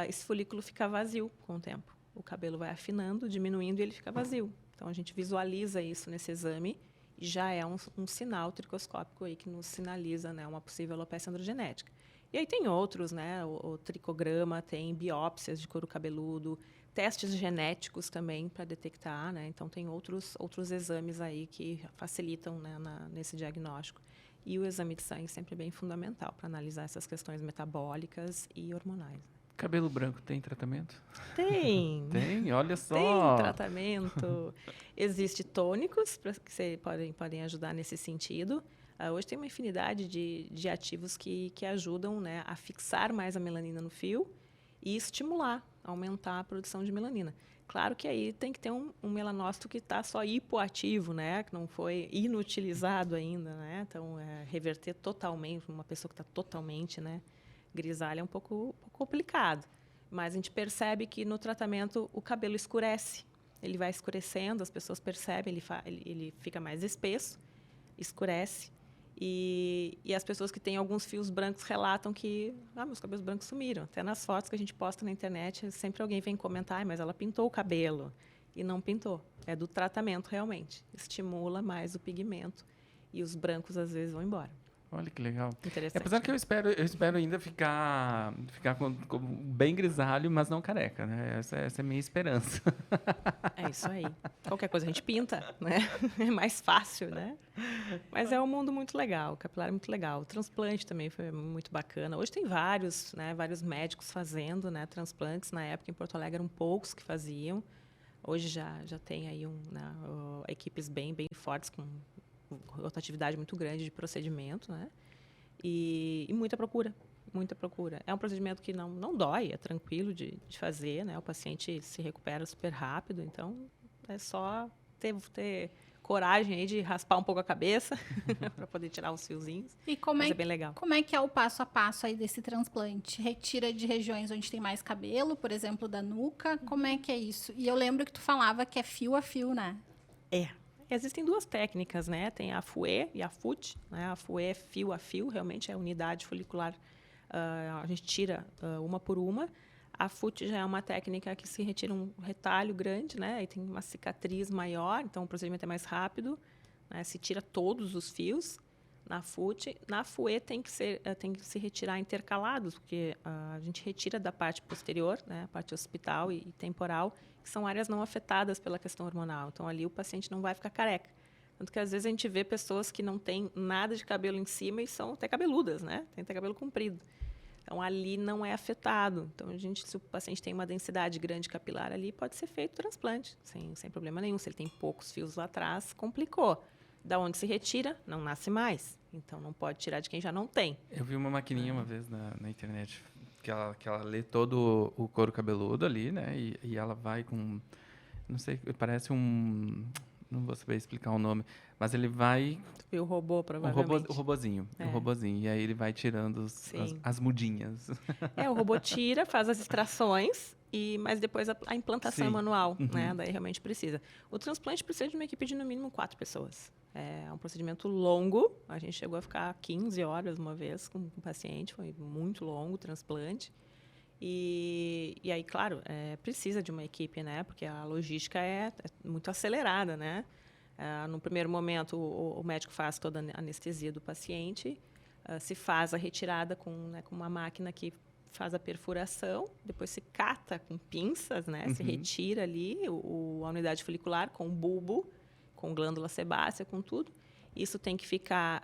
esse folículo fica vazio com o tempo. O cabelo vai afinando, diminuindo e ele fica vazio. Então, a gente visualiza isso nesse exame e já é um sinal tricoscópico aí que nos sinaliza, né, uma possível alopecia androgenética. E aí tem outros, né, o tricograma, tem biópsias de couro cabeludo, testes genéticos também para detectar. Né? Então, tem outros exames aí que facilitam, né, nesse diagnóstico. E o exame de sangue sempre é bem fundamental para analisar essas questões metabólicas e hormonais. Cabelo branco tem tratamento? Tem. Tem? Olha só. Tem tratamento. Existem tônicos que você podem ajudar nesse sentido. Hoje tem uma infinidade de ativos que ajudam, né, a fixar mais a melanina no fio e estimular, aumentar a produção de melanina. Claro que aí tem que ter um melanócito que está só hipoativo, né, que não foi inutilizado ainda. Né? Então, reverter totalmente, uma pessoa que está totalmente, né, grisalha é um pouco complicado, mas a gente percebe que no tratamento o cabelo escurece, ele vai escurecendo, as pessoas percebem, ele fica mais espesso, escurece, e as pessoas que têm alguns fios brancos relatam que meus cabelos brancos sumiram. Até nas fotos que a gente posta na internet, sempre alguém vem comentar, mas ela pintou o cabelo, e não pintou, é do tratamento realmente, estimula mais o pigmento, e os brancos às vezes vão embora. Olha que legal. Interessante. Apesar que eu espero ainda ficar com bem grisalho, mas não careca, né? Essa é a minha esperança. É isso aí. Qualquer coisa a gente pinta, né? É mais fácil, né? Mas é um mundo muito legal, o capilar é muito legal. O transplante também foi muito bacana. Hoje tem vários, né? Vários médicos fazendo, né? Transplantes. Na época em Porto Alegre eram poucos que faziam. Hoje já tem aí equipes bem fortes com rotatividade muito grande de procedimento, né? E muita procura, muita procura. É um procedimento que não dói, é tranquilo de fazer, né? O paciente se recupera super rápido, então é só ter coragem aí de raspar um pouco a cabeça para poder tirar os fiozinhos. E Mas é bem legal. como é que é o passo a passo aí desse transplante? Retira de regiões onde tem mais cabelo, por exemplo, da nuca, como é que é isso? E eu lembro que tu falava que é fio a fio, né? Existem duas técnicas, né? Tem a FUE e a FUT. Né? A FUE é fio a fio, realmente é unidade folicular. A gente tira uma por uma. A FUT já é uma técnica que se retira um retalho grande, né? E tem uma cicatriz maior, então o procedimento é mais rápido. Né? Se tira todos os fios na FUT. Na FUE tem que se retirar intercalados, porque a gente retira da parte posterior, né? A parte occipital e temporal, que são áreas não afetadas pela questão hormonal. Então, ali o paciente não vai ficar careca. Tanto que, às vezes, a gente vê pessoas que não têm nada de cabelo em cima e são até cabeludas, né? Tem até cabelo comprido. Então, ali não é afetado. Então, se o paciente tem uma densidade grande capilar ali, pode ser feito transplante, sem problema nenhum. Se ele tem poucos fios lá atrás, complicou. Da onde se retira, não nasce mais. Então, não pode tirar de quem já não tem. Eu vi uma maquininha uma vez na internet que ela lê todo o couro cabeludo ali, né? E ela vai com... Não sei, parece um... Não vou saber explicar o nome. Mas ele vai... Tu viu o robô, provavelmente. O robozinho. É. O robozinho. E aí ele vai tirando as mudinhas. O robô tira, faz as extrações, mas depois a implantação é manual, Uhum. né? Daí realmente precisa. O transplante precisa de uma equipe de no mínimo 4 pessoas. É um procedimento longo. A gente chegou a ficar 15 horas uma vez com o paciente. Foi muito longo o transplante. E aí, claro, precisa de uma equipe, né? Porque a logística é muito acelerada, né? No primeiro momento, o médico faz toda a anestesia do paciente, se faz a retirada com uma máquina que faz a perfuração, depois se cata com pinças, né? Se retira ali a unidade folicular com o bulbo, com glândula sebácea, com tudo. Isso tem que ficar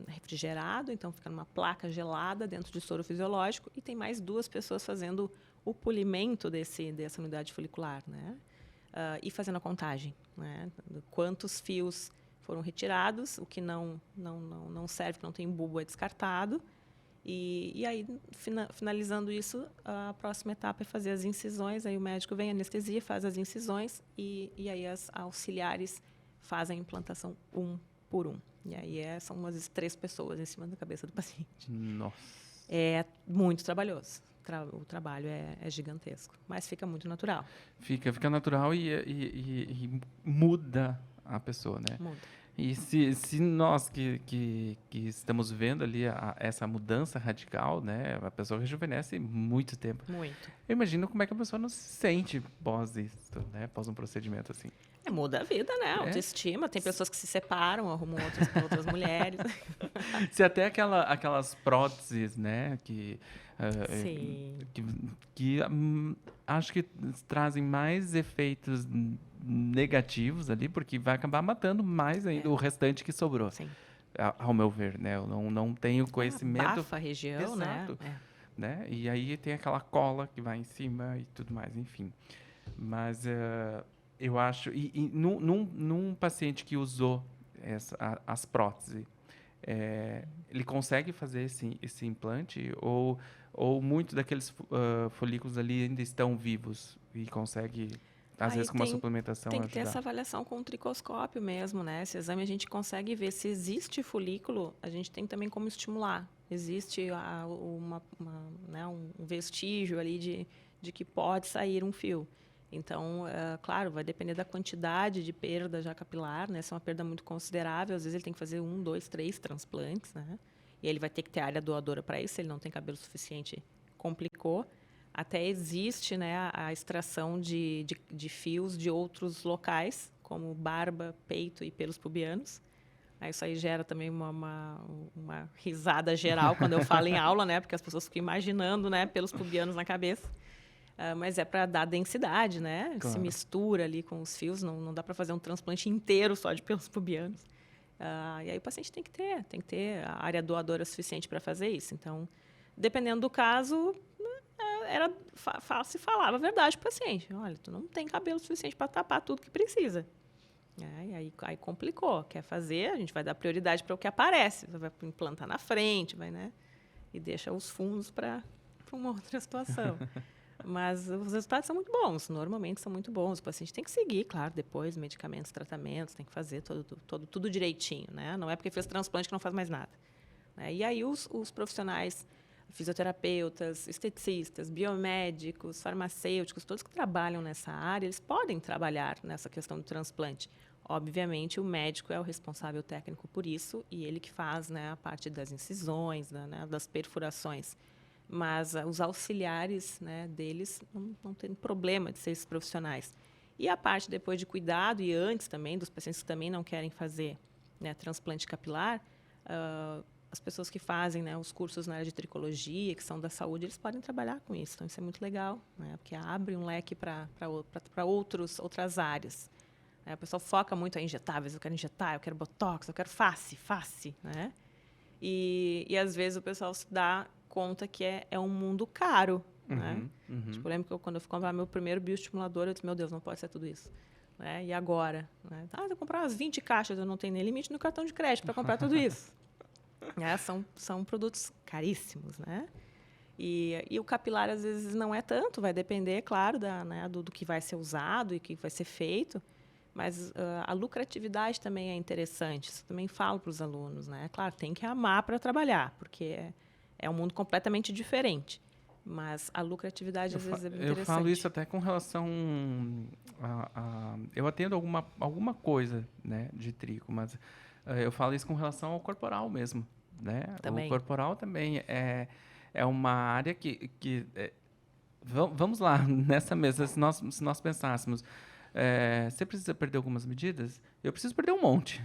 refrigerado, então fica numa placa gelada dentro de soro fisiológico e tem mais 2 pessoas fazendo o polimento dessa unidade folicular, né? E fazendo a contagem, né? Quantos fios foram retirados, o que não serve, que não tem bulbo, é descartado. E aí, finalizando isso, a próxima etapa é fazer as incisões. Aí o médico vem, anestesia, faz as incisões e aí as auxiliares fazem a implantação um por um. E aí são umas 3 pessoas em cima da cabeça do paciente. Nossa. É muito trabalhoso. O trabalho é gigantesco, mas fica muito natural. Fica natural e muda a pessoa, né? Muda. E se nós que estamos vendo ali essa mudança radical, né? A pessoa rejuvenesce muito tempo. Muito. Eu imagino como é que a pessoa não se sente pós isso, né? Pós um procedimento assim. Muda a vida, né? Autoestima. Tem pessoas que se separam, arrumam outras mulheres. Se até aquelas próteses, né? Sim. Que acho que trazem mais efeitos negativos ali, porque vai acabar matando mais ainda o restante que sobrou. Sim. Ao meu ver, né? Eu não tenho conhecimento. Abafa a região, Exato. né? E aí tem aquela cola que vai em cima e tudo mais, enfim. Mas eu acho... E num paciente que usou as próteses, ele consegue fazer esse implante? Ou muito daqueles folículos ali ainda estão vivos e consegue... Às vezes com uma suplementação tem que ter ajudar. essa avaliação com o tricoscópio mesmo, né? Esse exame a gente consegue ver se existe folículo, a gente tem também como estimular. Existe um vestígio ali de que pode sair um fio. Então, claro, vai depender da quantidade de perda já capilar, né? Se é uma perda muito considerável, às vezes ele tem que fazer 1, 2, 3 transplantes, né? E ele vai ter que ter área doadora para isso, se ele não tem cabelo suficiente, complicou. Até existe, né, a extração de fios de outros locais, como barba, peito e pelos pubianos, Aí isso aí gera também uma risada geral quando eu falo em aula, né? Porque as pessoas ficam imaginando, né, pelos pubianos na cabeça. Mas é para dar densidade, né? Claro. Se mistura ali com os fios, não dá para fazer um transplante inteiro só de pelos pubianos. E aí o paciente tem que ter a área doadora suficiente para fazer isso. Então, dependendo do caso, se falava a verdade para o paciente. Olha, tu não tem cabelo suficiente para tapar tudo que precisa. E aí complicou. Quer fazer, a gente vai dar prioridade para o que aparece. Você vai implantar na frente, né? E deixa os fundos para uma outra situação. Mas os resultados são muito bons, normalmente são muito bons. O paciente tem que seguir, claro, depois medicamentos, tratamentos, tem que fazer tudo direitinho, né? Não é porque fez transplante que não faz mais nada. Né? E aí os profissionais, fisioterapeutas, esteticistas, biomédicos, farmacêuticos, todos que trabalham nessa área, eles podem trabalhar nessa questão do transplante. Obviamente, o médico é o responsável técnico por isso e ele que faz, né, a parte das incisões, né, das perfurações. Mas os auxiliares, né, deles não tem problema de ser esses profissionais. E a parte depois de cuidado e antes também, dos pacientes que também não querem fazer, né, transplante capilar, as pessoas que fazem, né, os cursos na área de tricologia, que são da saúde, eles podem trabalhar com isso. Então, isso é muito legal, né, porque abre um leque para outras áreas. O pessoal foca muito em injetáveis, eu quero injetar, eu quero botox, eu quero face, né? E às vezes o pessoal se dá conta que é um mundo caro, né? Tipo, eu lembro que quando eu fui comprar meu primeiro bioestimulador, eu disse, meu Deus, não pode ser tudo isso. Né? E agora? Né? Eu comprar umas 20 caixas, eu não tenho nem limite no cartão de crédito para comprar tudo isso. São produtos caríssimos, né? E o capilar, às vezes, não é tanto, vai depender, claro, do que vai ser usado e que vai ser feito, mas a lucratividade também é interessante. Isso também falo para os alunos, né? Claro, tem que amar para trabalhar, porque é um mundo completamente diferente. Mas a lucratividade, às vezes, é bem interessante. Eu falo isso até com relação eu atendo alguma coisa, né, de trico, mas eu falo isso com relação ao corporal mesmo, né? Também. O corporal também é uma área que vamos lá, nessa mesa, se nós pensássemos, você precisa perder algumas medidas? Eu preciso perder um monte.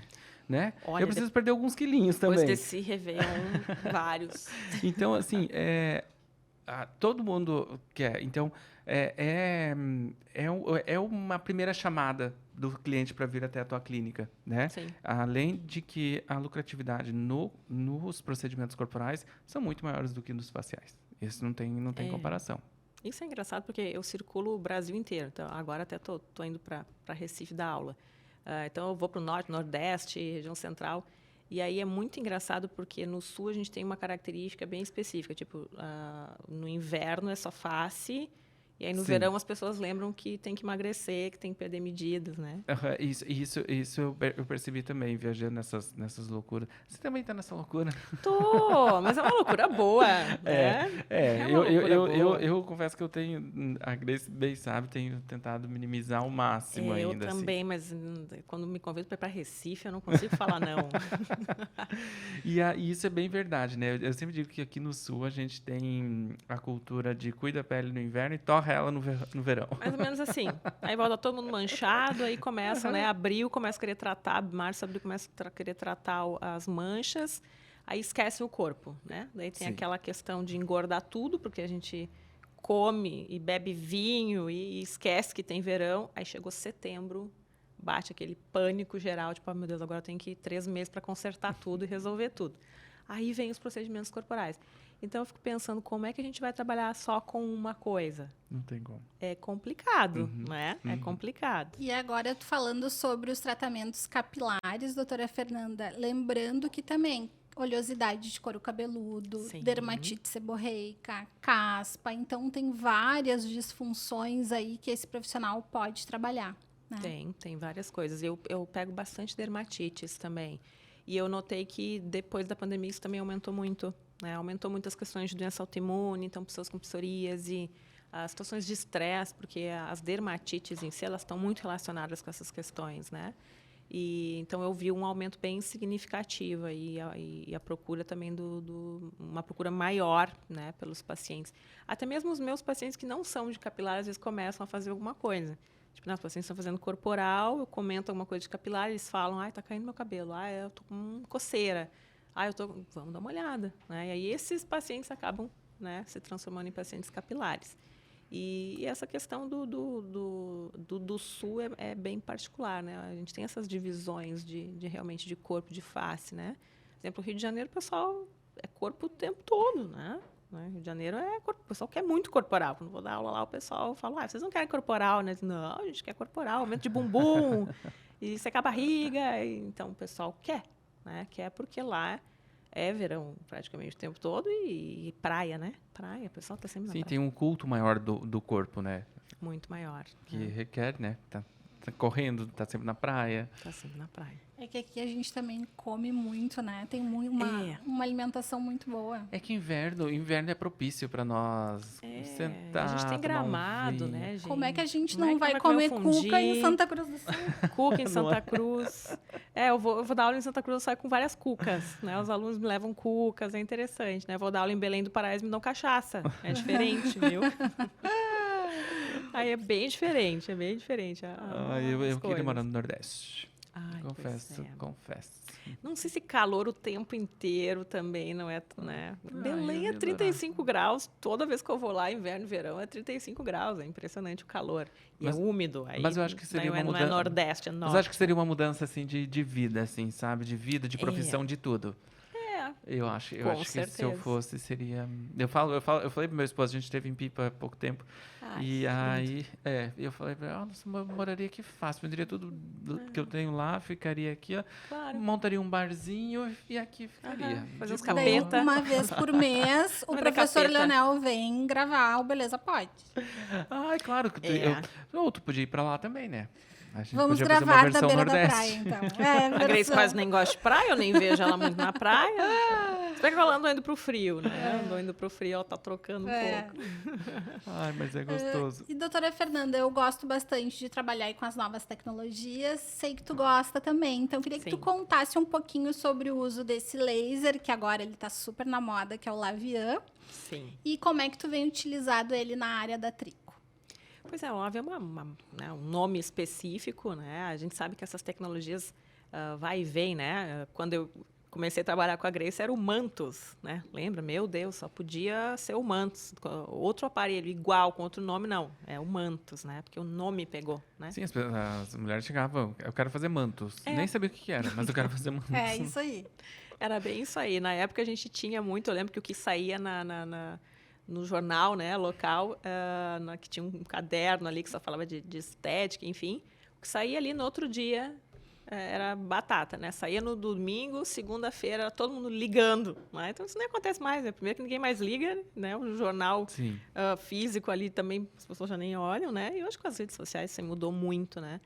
Né? Olha, eu preciso perder alguns quilinhos também. Depois desse Réveillon, vários. Então, assim, todo mundo quer. Então, é uma primeira chamada do cliente para vir até a tua clínica, né? Sim. Além de que a lucratividade nos procedimentos corporais são muito maiores do que nos faciais. Isso não tem comparação. Isso é engraçado porque eu circulo o Brasil inteiro. Então, agora até tô indo para Recife dar aula. Então, eu vou para o Norte, Nordeste, região Central. E aí é muito engraçado porque no Sul a gente tem uma característica bem específica. Tipo, no inverno é só face. E aí no verão as pessoas lembram que tem que emagrecer, que tem que perder medidas, né? Isso eu percebi também, viajando nessas loucuras. Você também está nessa loucura? Tô, mas é uma loucura boa, né? Eu confesso que eu tenho, a Grace bem sabe, tenho tentado minimizar ao máximo ainda. Eu também, mas quando me convido para ir para Recife, eu não consigo falar não. E isso é bem verdade, né? Eu sempre digo que aqui no Sul a gente tem a cultura de cuida da pele no inverno e torra ela no verão. Mais ou menos assim. Aí volta todo mundo manchado, aí começa, né? Abril começa a querer tratar, março, abril começa a querer tratar as manchas, aí esquece o corpo, né? Daí tem aquela questão de engordar tudo, porque a gente come e bebe vinho e esquece que tem verão. Aí chegou setembro, bate aquele pânico geral, tipo, meu Deus, agora eu tenho que ir 3 meses para consertar tudo e resolver tudo. Aí vem os procedimentos corporais. Então, eu fico pensando como é que a gente vai trabalhar só com uma coisa. Não tem como. É complicado, né? É complicado. E agora, falando sobre os tratamentos capilares, doutora Fernanda, lembrando que também oleosidade de couro cabeludo, dermatite seborreica, caspa. Então, tem várias disfunções aí que esse profissional pode trabalhar. Né? Tem várias coisas. Eu pego bastante dermatites também. E eu notei que depois da pandemia isso também aumentou muito. Né? Aumentou muito as questões de doença autoimune, então pessoas com psoríase, as situações de estresse, porque as dermatites em si, elas estão muito relacionadas com essas questões, né? E então eu vi um aumento bem significativo e a procura também uma procura maior, né, pelos pacientes. Até mesmo os meus pacientes que não são de capilar, às vezes começam a fazer alguma coisa. Tipo, os pacientes estão fazendo corporal, eu comento alguma coisa de capilar, eles falam, tá caindo meu cabelo, eu tô com coceira, vamos dar uma olhada, né? E aí esses pacientes acabam, né, se transformando em pacientes capilares. E essa questão do sul é bem particular, né? A gente tem essas divisões realmente de corpo, de face, né? Por exemplo, no Rio de Janeiro, o pessoal é corpo o tempo todo, né? Rio de Janeiro o pessoal quer muito corporal. Quando vou dar aula lá, o pessoal fala, vocês não querem corporal, né? Não, a gente quer corporal, aumento de bumbum, e secar a barriga. Então, o pessoal quer, né? Quer porque lá é verão praticamente o tempo todo e praia, né? Praia, o pessoal está sempre na praia. Sim, tem um culto maior do corpo, né? Muito maior. Que requer, né? Tá correndo, tá sempre na praia. Tá sempre na praia. É que aqui a gente também come muito, né? Tem uma alimentação muito boa. É que inverno é propício para nós sentar. A gente tem Gramado, né, gente? Como é que a gente não vai comer cuca em Santa Cruz do Sul? Cuca em Santa Cruz. Eu vou dar aula em Santa Cruz, eu saio com várias cucas, né? Os alunos me levam cucas, é interessante, né? Eu vou dar aula em Belém do Pará, eles me dão cachaça. É diferente, viu? Aí é bem diferente, Eu queria morar no Nordeste. Confesso. Não sei se calor o tempo inteiro também não é, né? Belém é 35 graus, toda vez que eu vou lá, inverno e verão, é 35 graus, é impressionante o calor. E é úmido. Aí, mas eu acho que seria uma mudança. Não é Nordeste, é Norte. Mas eu acho que seria uma mudança, assim, de vida, assim, sabe? De vida, de profissão, de tudo. Eu acho que se eu fosse, seria... Eu falei pro meu esposo, a gente esteve em Pipa há pouco tempo. E aí, eu falei pra ela, nossa, eu moraria aqui fácil, venderia tudo que eu tenho lá, ficaria aqui, ó, montaria um barzinho e aqui ficaria. Fazer os capeta. Uma vez por mês, o professor Leonel vem gravar o Beleza Pode. Claro. Tu podia ir pra lá também, né? Vamos gravar da beira da praia, então. A Grace quase nem gosta de praia, eu nem vejo ela muito na praia. Se bem que ela andou indo pro frio, né? Andou indo pro frio, ela tá trocando um pouco. Mas é gostoso. E doutora Fernanda, eu gosto bastante de trabalhar aí com as novas tecnologias. Sei que tu gosta também, então eu queria que tu contasse um pouquinho sobre o uso desse laser, que agora ele tá super na moda, que é o Lavian. Sim. E como é que tu vem utilizado ele na área da trico. Pois é, o Lavian é um nome específico, né? A gente sabe que essas tecnologias vai e vem, né? Quando eu comecei a trabalhar com a Grace, era o Mantos, né? Lembra? Meu Deus, só podia ser o Mantos. Outro aparelho igual, com outro nome, não. É o Mantos, né? Porque o nome pegou, né? Sim, as mulheres chegavam, eu quero fazer mantos. Nem sabia o que era, mas eu quero fazer mantos. É isso aí. Era bem isso aí. Na época a gente tinha muito, eu lembro que o que saía no jornal, né, local, que tinha um caderno ali que só falava de estética, enfim. O que saía ali no outro dia era batata, né? Saía no domingo, segunda-feira, era todo mundo ligando. Né? Então, isso nem acontece mais, né? Primeiro que ninguém mais liga, né? O jornal físico ali também, as pessoas já nem olham, né? E hoje com as redes sociais isso mudou muito, né?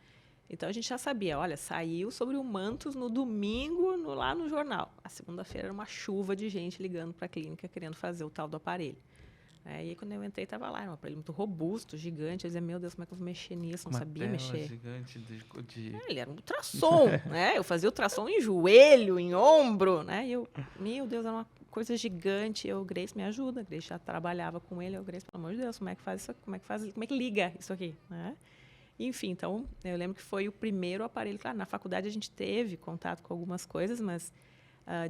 Então, a gente já sabia, olha, saiu sobre o Mantos no domingo, lá no jornal. A segunda-feira era uma chuva de gente ligando para a clínica querendo fazer o tal do aparelho. E aí, quando eu entrei, estava lá, um aparelho muito robusto, gigante. Eu dizia, meu Deus, como é que eu vou mexer nisso? Não sabia mexer. Gigante ele era um ultrassom, né? Eu fazia ultrassom em joelho, em ombro, né? E eu, meu Deus, era uma coisa gigante. Grace, me ajuda. Grace já trabalhava com ele. Grace, pelo amor de Deus, como é que faz isso aqui? Como é que liga isso aqui? Né? Enfim, então, eu lembro que foi o primeiro aparelho. Claro, na faculdade a gente teve contato com algumas coisas, mas...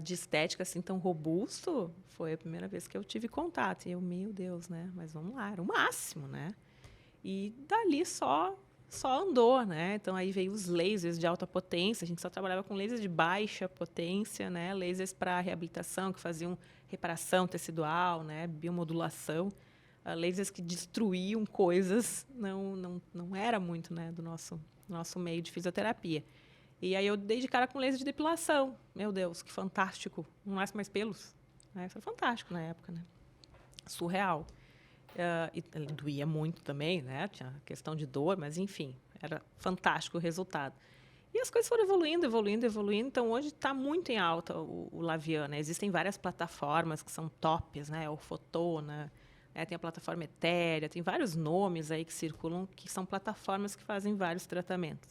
de estética assim tão robusto, foi a primeira vez que eu tive contato. E eu, meu Deus, né? Mas vamos lá, era o máximo, né? E dali só andou, né? Então aí veio os lasers de alta potência. A gente só trabalhava com lasers de baixa potência, né? Lasers para reabilitação que faziam reparação tecidual, né? Biomodulação, lasers que destruíam coisas. Não era muito, né? Do nosso meio de fisioterapia. E aí eu dei de cara com laser de depilação. Meu Deus, que fantástico. Não nasce mais pelos. Foi fantástico na época, né? Surreal. E doía muito também, né? Tinha questão de dor, mas enfim, era fantástico o resultado. E as coisas foram evoluindo. Então, hoje está muito em alta o Lavian, né? Existem várias plataformas que são tops, né? O Fotona, né? Tem a plataforma Etérea, tem vários nomes aí que circulam, que são plataformas que fazem vários tratamentos.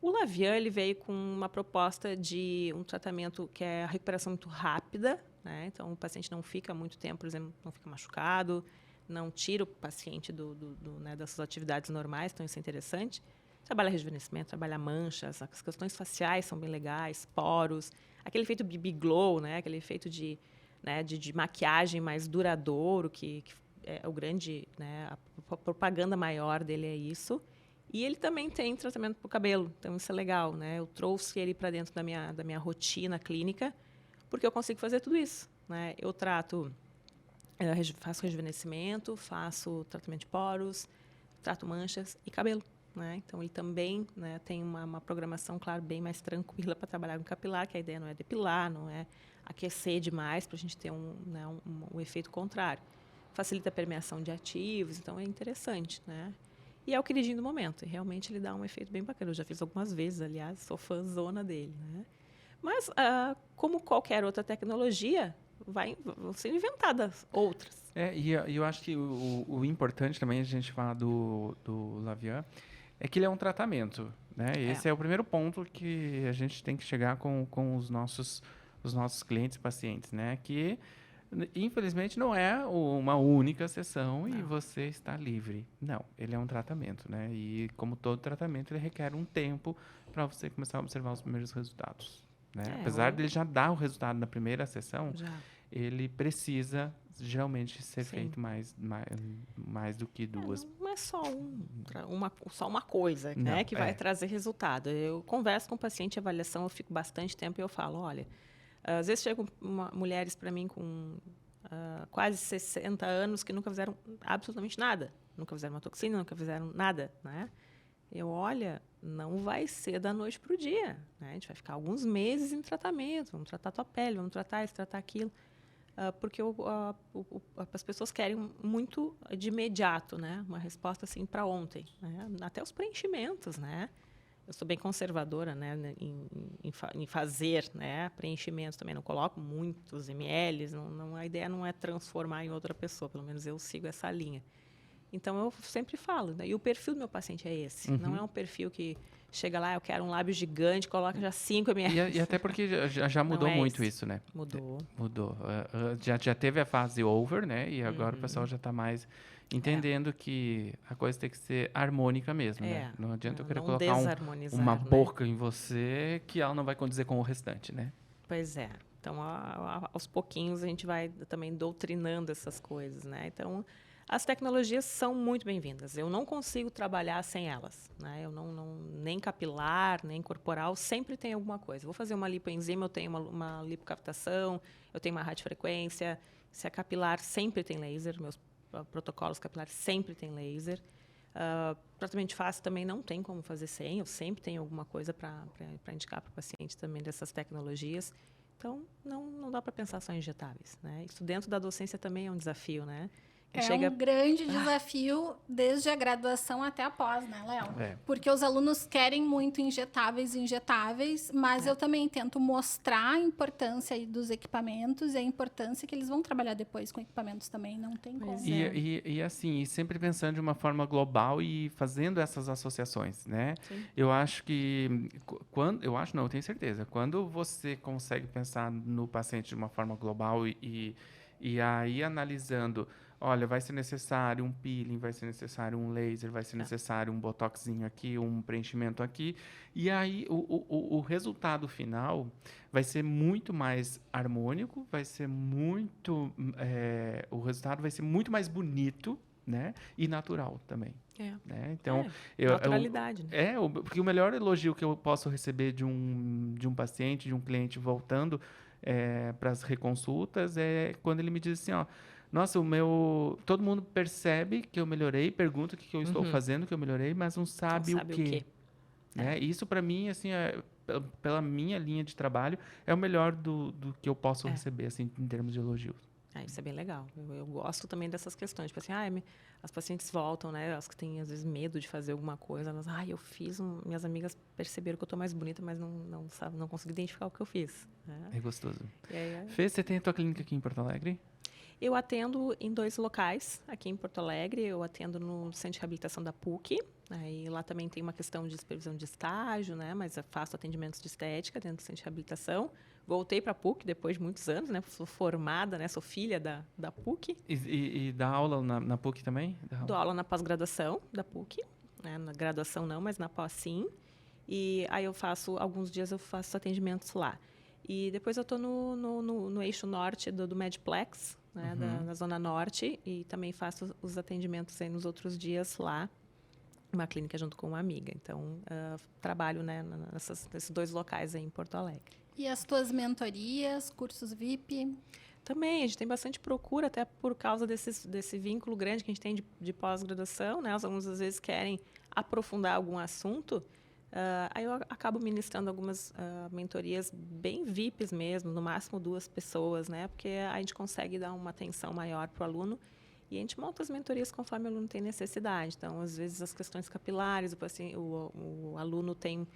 O Lavian ele veio com uma proposta de um tratamento que é a recuperação muito rápida, né? Então, o paciente não fica muito tempo, por exemplo, não fica machucado, não tira o paciente né, das suas atividades normais, então isso é interessante. Trabalha rejuvenescimento, trabalha manchas, as questões faciais são bem legais, poros, aquele efeito BB Glow, né, aquele efeito de maquiagem mais duradouro, que é o grande, né, a propaganda maior dele é isso. E ele também tem tratamento para o cabelo, então isso é legal, né? Eu trouxe ele para dentro da minha rotina clínica, porque eu consigo fazer tudo isso, né? Eu faço rejuvenescimento, faço tratamento de poros, trato manchas e cabelo, né? Então ele também, né, tem uma programação, claro, bem mais tranquila para trabalhar com capilar, que a ideia não é depilar, não é aquecer demais para a gente ter um efeito contrário. Facilita a permeação de ativos, então é interessante, né? E é o queridinho do momento, e realmente ele dá um efeito bem bacana. Eu já fiz algumas vezes, aliás, sou fãzona dele, né? Mas, como qualquer outra tecnologia, vão ser inventadas outras. E eu acho que o importante também, a gente falar do Lavian, é que ele é um tratamento, né? Esse é o primeiro ponto que a gente tem que chegar com os nossos clientes e pacientes, né? Que, infelizmente, não é uma única sessão e você está livre. Não, ele é um tratamento, né? E, como todo tratamento, ele requer um tempo para você começar a observar os primeiros resultados, né? Apesar dele já dar o resultado na primeira sessão, ele precisa geralmente ser feito mais do que duas. Não é só uma coisa, né, que vai trazer resultado. Eu converso com o paciente, avaliação, eu fico bastante tempo e eu falo, olha, às vezes chegam mulheres para mim com quase 60 anos que nunca fizeram absolutamente nada. Nunca fizeram uma toxina, nunca fizeram nada, né? Olha, não vai ser da noite para o dia, né? A gente vai ficar alguns meses em tratamento, vamos tratar a tua pele, vamos tratar isso, tratar aquilo. Porque as pessoas querem muito de imediato, né? Uma resposta assim para ontem, né? Até os preenchimentos, né? Eu sou bem conservadora, né? Em fazer, né, preenchimentos também. Não coloco muitos ml, a ideia não é transformar em outra pessoa, pelo menos eu sigo essa linha. Então, eu sempre falo, né? E o perfil do meu paciente é esse. Não é um perfil que chega lá, eu quero um lábio gigante, coloca já 5 ml. E até porque já mudou muito isso, né? Mudou. Já teve a fase over, né? E agora o pessoal já está mais entendendo que a coisa tem que ser harmônica mesmo, né? Não adianta eu querer colocar uma boca em você que ela não vai condizer com o restante, né? Pois é. Então, aos pouquinhos, a gente vai também doutrinando essas coisas, né? Então, as tecnologias são muito bem-vindas. Eu não consigo trabalhar sem elas, né? Eu nem capilar, nem corporal, sempre tem alguma coisa. Vou fazer uma lipoenzima, eu tenho uma lipocaptação, eu tenho uma radiofrequência. Se é capilar, sempre tem laser. Meus protocolos capilares sempre tem laser. Tratamento de face também não tem como fazer sem. Eu sempre tenho alguma coisa para indicar para o paciente também dessas tecnologias. Então, não dá para pensar só em injetáveis, né? Isso dentro da docência também é um desafio, né? Um grande desafio desde a graduação até a pós, né, Léo? Porque os alunos querem muito injetáveis, mas eu também tento mostrar a importância aí dos equipamentos e a importância que eles vão trabalhar depois com equipamentos também, não tem como. E assim, sempre pensando de uma forma global e fazendo essas associações, né? Sim. Eu acho que, eu tenho certeza, quando você consegue pensar no paciente de uma forma global e aí analisando, olha, vai ser necessário um peeling, vai ser necessário um laser, vai ser necessário um botoxinho aqui, um preenchimento aqui. E aí o resultado final vai ser muito mais harmônico, vai ser muito... o resultado vai ser muito mais bonito, né? E natural também. Né? Então, naturalidade. Né? Porque o melhor elogio que eu posso receber de um paciente, de um cliente voltando para as reconsultas é quando ele me diz assim, ó, nossa, todo mundo percebe que eu melhorei, pergunta o que eu estou fazendo que eu melhorei, mas não sabe o quê. Né? Isso, para mim, assim, pela minha linha de trabalho, é o melhor do que eu posso receber, assim, em termos de elogios. Isso é bem legal. Eu gosto também dessas questões. Tipo assim, as pacientes voltam, né? As que têm, às vezes, medo de fazer alguma coisa. Elas, eu fiz, minhas amigas perceberam que eu estou mais bonita, mas não consegui identificar o que eu fiz. Né? É gostoso. Fê, você tem a tua clínica aqui em Porto Alegre? Eu atendo em 2 locais, aqui em Porto Alegre. Eu atendo no Centro de Reabilitação da PUC. Aí lá também tem uma questão de supervisão de estágio, né? Mas eu faço atendimentos de estética dentro do Centro de Reabilitação. Voltei para a PUC depois de muitos anos, né? Sou formada, né? Sou filha da PUC. E dá aula na PUC também? Dou aula na pós-graduação da PUC. Né? Na graduação não, mas na pós sim. E aí alguns dias eu faço atendimentos lá. E depois eu estou no eixo norte do Medplex, né, da Zona Norte, e também faço os atendimentos aí nos outros dias lá, uma clínica junto com uma amiga. Então, trabalho, né, nesses 2 locais aí em Porto Alegre. E as tuas mentorias, cursos VIP? Também, a gente tem bastante procura, até por causa desse vínculo grande que a gente tem de pós-graduação, né? Os alunos, às vezes, querem aprofundar algum assunto. Aí eu acabo ministrando algumas mentorias bem VIPs mesmo, no máximo 2 pessoas, né? Porque a gente consegue dar uma atenção maior para o aluno e a gente monta as mentorias conforme o aluno tem necessidade. Então, às vezes, as questões capilares, o aluno tem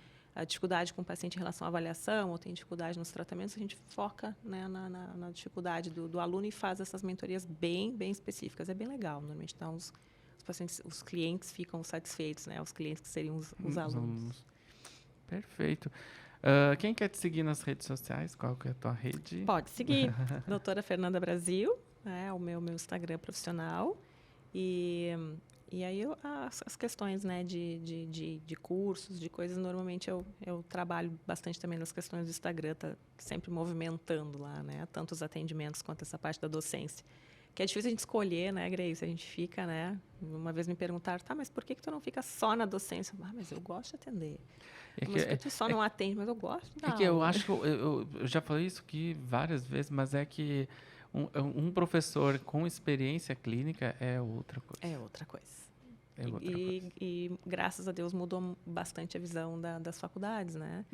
dificuldade com o paciente em relação à avaliação ou tem dificuldade nos tratamentos, a gente foca, né, na dificuldade do aluno e faz essas mentorias bem específicas. É bem legal, normalmente. Então, os pacientes, os clientes ficam satisfeitos, né? Os clientes que seriam os alunos. Perfeito. Quem quer te seguir nas redes sociais? Qual que é a tua rede? Pode seguir. Doutora Fernanda Brasil, é o meu Instagram profissional. E aí as questões, né, de cursos, de coisas, normalmente eu trabalho bastante também nas questões do Instagram, tá sempre movimentando lá, né? Tanto os atendimentos quanto essa parte da docência. Que é difícil a gente escolher, né, Grace? A gente fica, né? Uma vez me perguntaram, tá, mas por que tu não fica só na docência? Mas eu gosto de atender. Mas por que tu só não atende? Mas eu gosto de dar aula. Eu acho que eu já falei isso aqui várias vezes, mas é que um professor com experiência clínica é outra coisa. É outra coisa. E graças a Deus mudou bastante a visão das faculdades, né?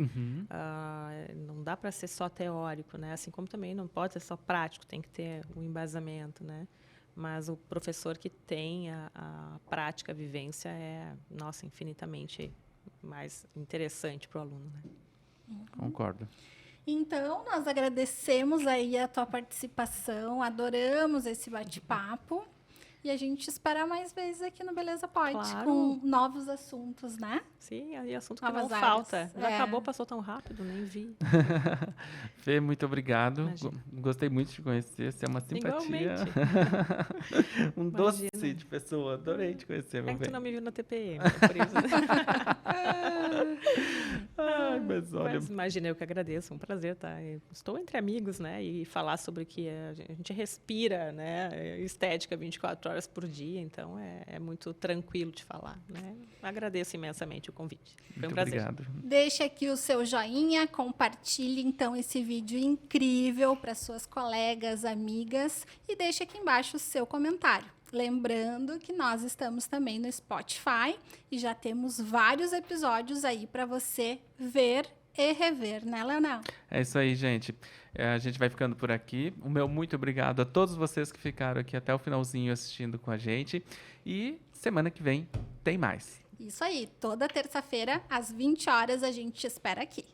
Não dá para ser só teórico, né? Assim como também não pode ser só prático, tem que ter um embasamento, né? Mas o professor que tem a prática, a vivência é, nossa, infinitamente mais interessante para o aluno, né? Concordo. Então, nós agradecemos aí a tua participação, adoramos esse bate-papo. E a gente espera mais vezes aqui no Beleza Pode, claro, com novos assuntos, né? Sim, aí assunto que Novas não áreas. falta. Já acabou, passou tão rápido, nem vi. Fê, muito obrigado. Imagina. Gostei muito de te conhecer. Você é uma simpatia. Um doce de pessoa. Adorei te conhecer, meu É que bem. tu não me viu na TPM, é por isso. Mas imagina, eu que agradeço, um prazer, tá? Eu estou entre amigos, né? E falar sobre o que a gente respira, né? Estética 24 horas por dia, então é muito tranquilo de falar, né? Agradeço imensamente o convite. Foi muito um prazer. obrigado. Deixe aqui o seu joinha, compartilhe então esse vídeo incrível para suas colegas, amigas e deixe aqui embaixo o seu comentário. Lembrando que nós estamos também no Spotify e já temos vários episódios aí para você ver e rever, né, Leonel? É isso aí, gente. A gente vai ficando por aqui. O meu muito obrigado a todos vocês que ficaram aqui até o finalzinho assistindo com a gente. E semana que vem tem mais. Isso aí, toda terça-feira, às 20 horas, a gente te espera aqui.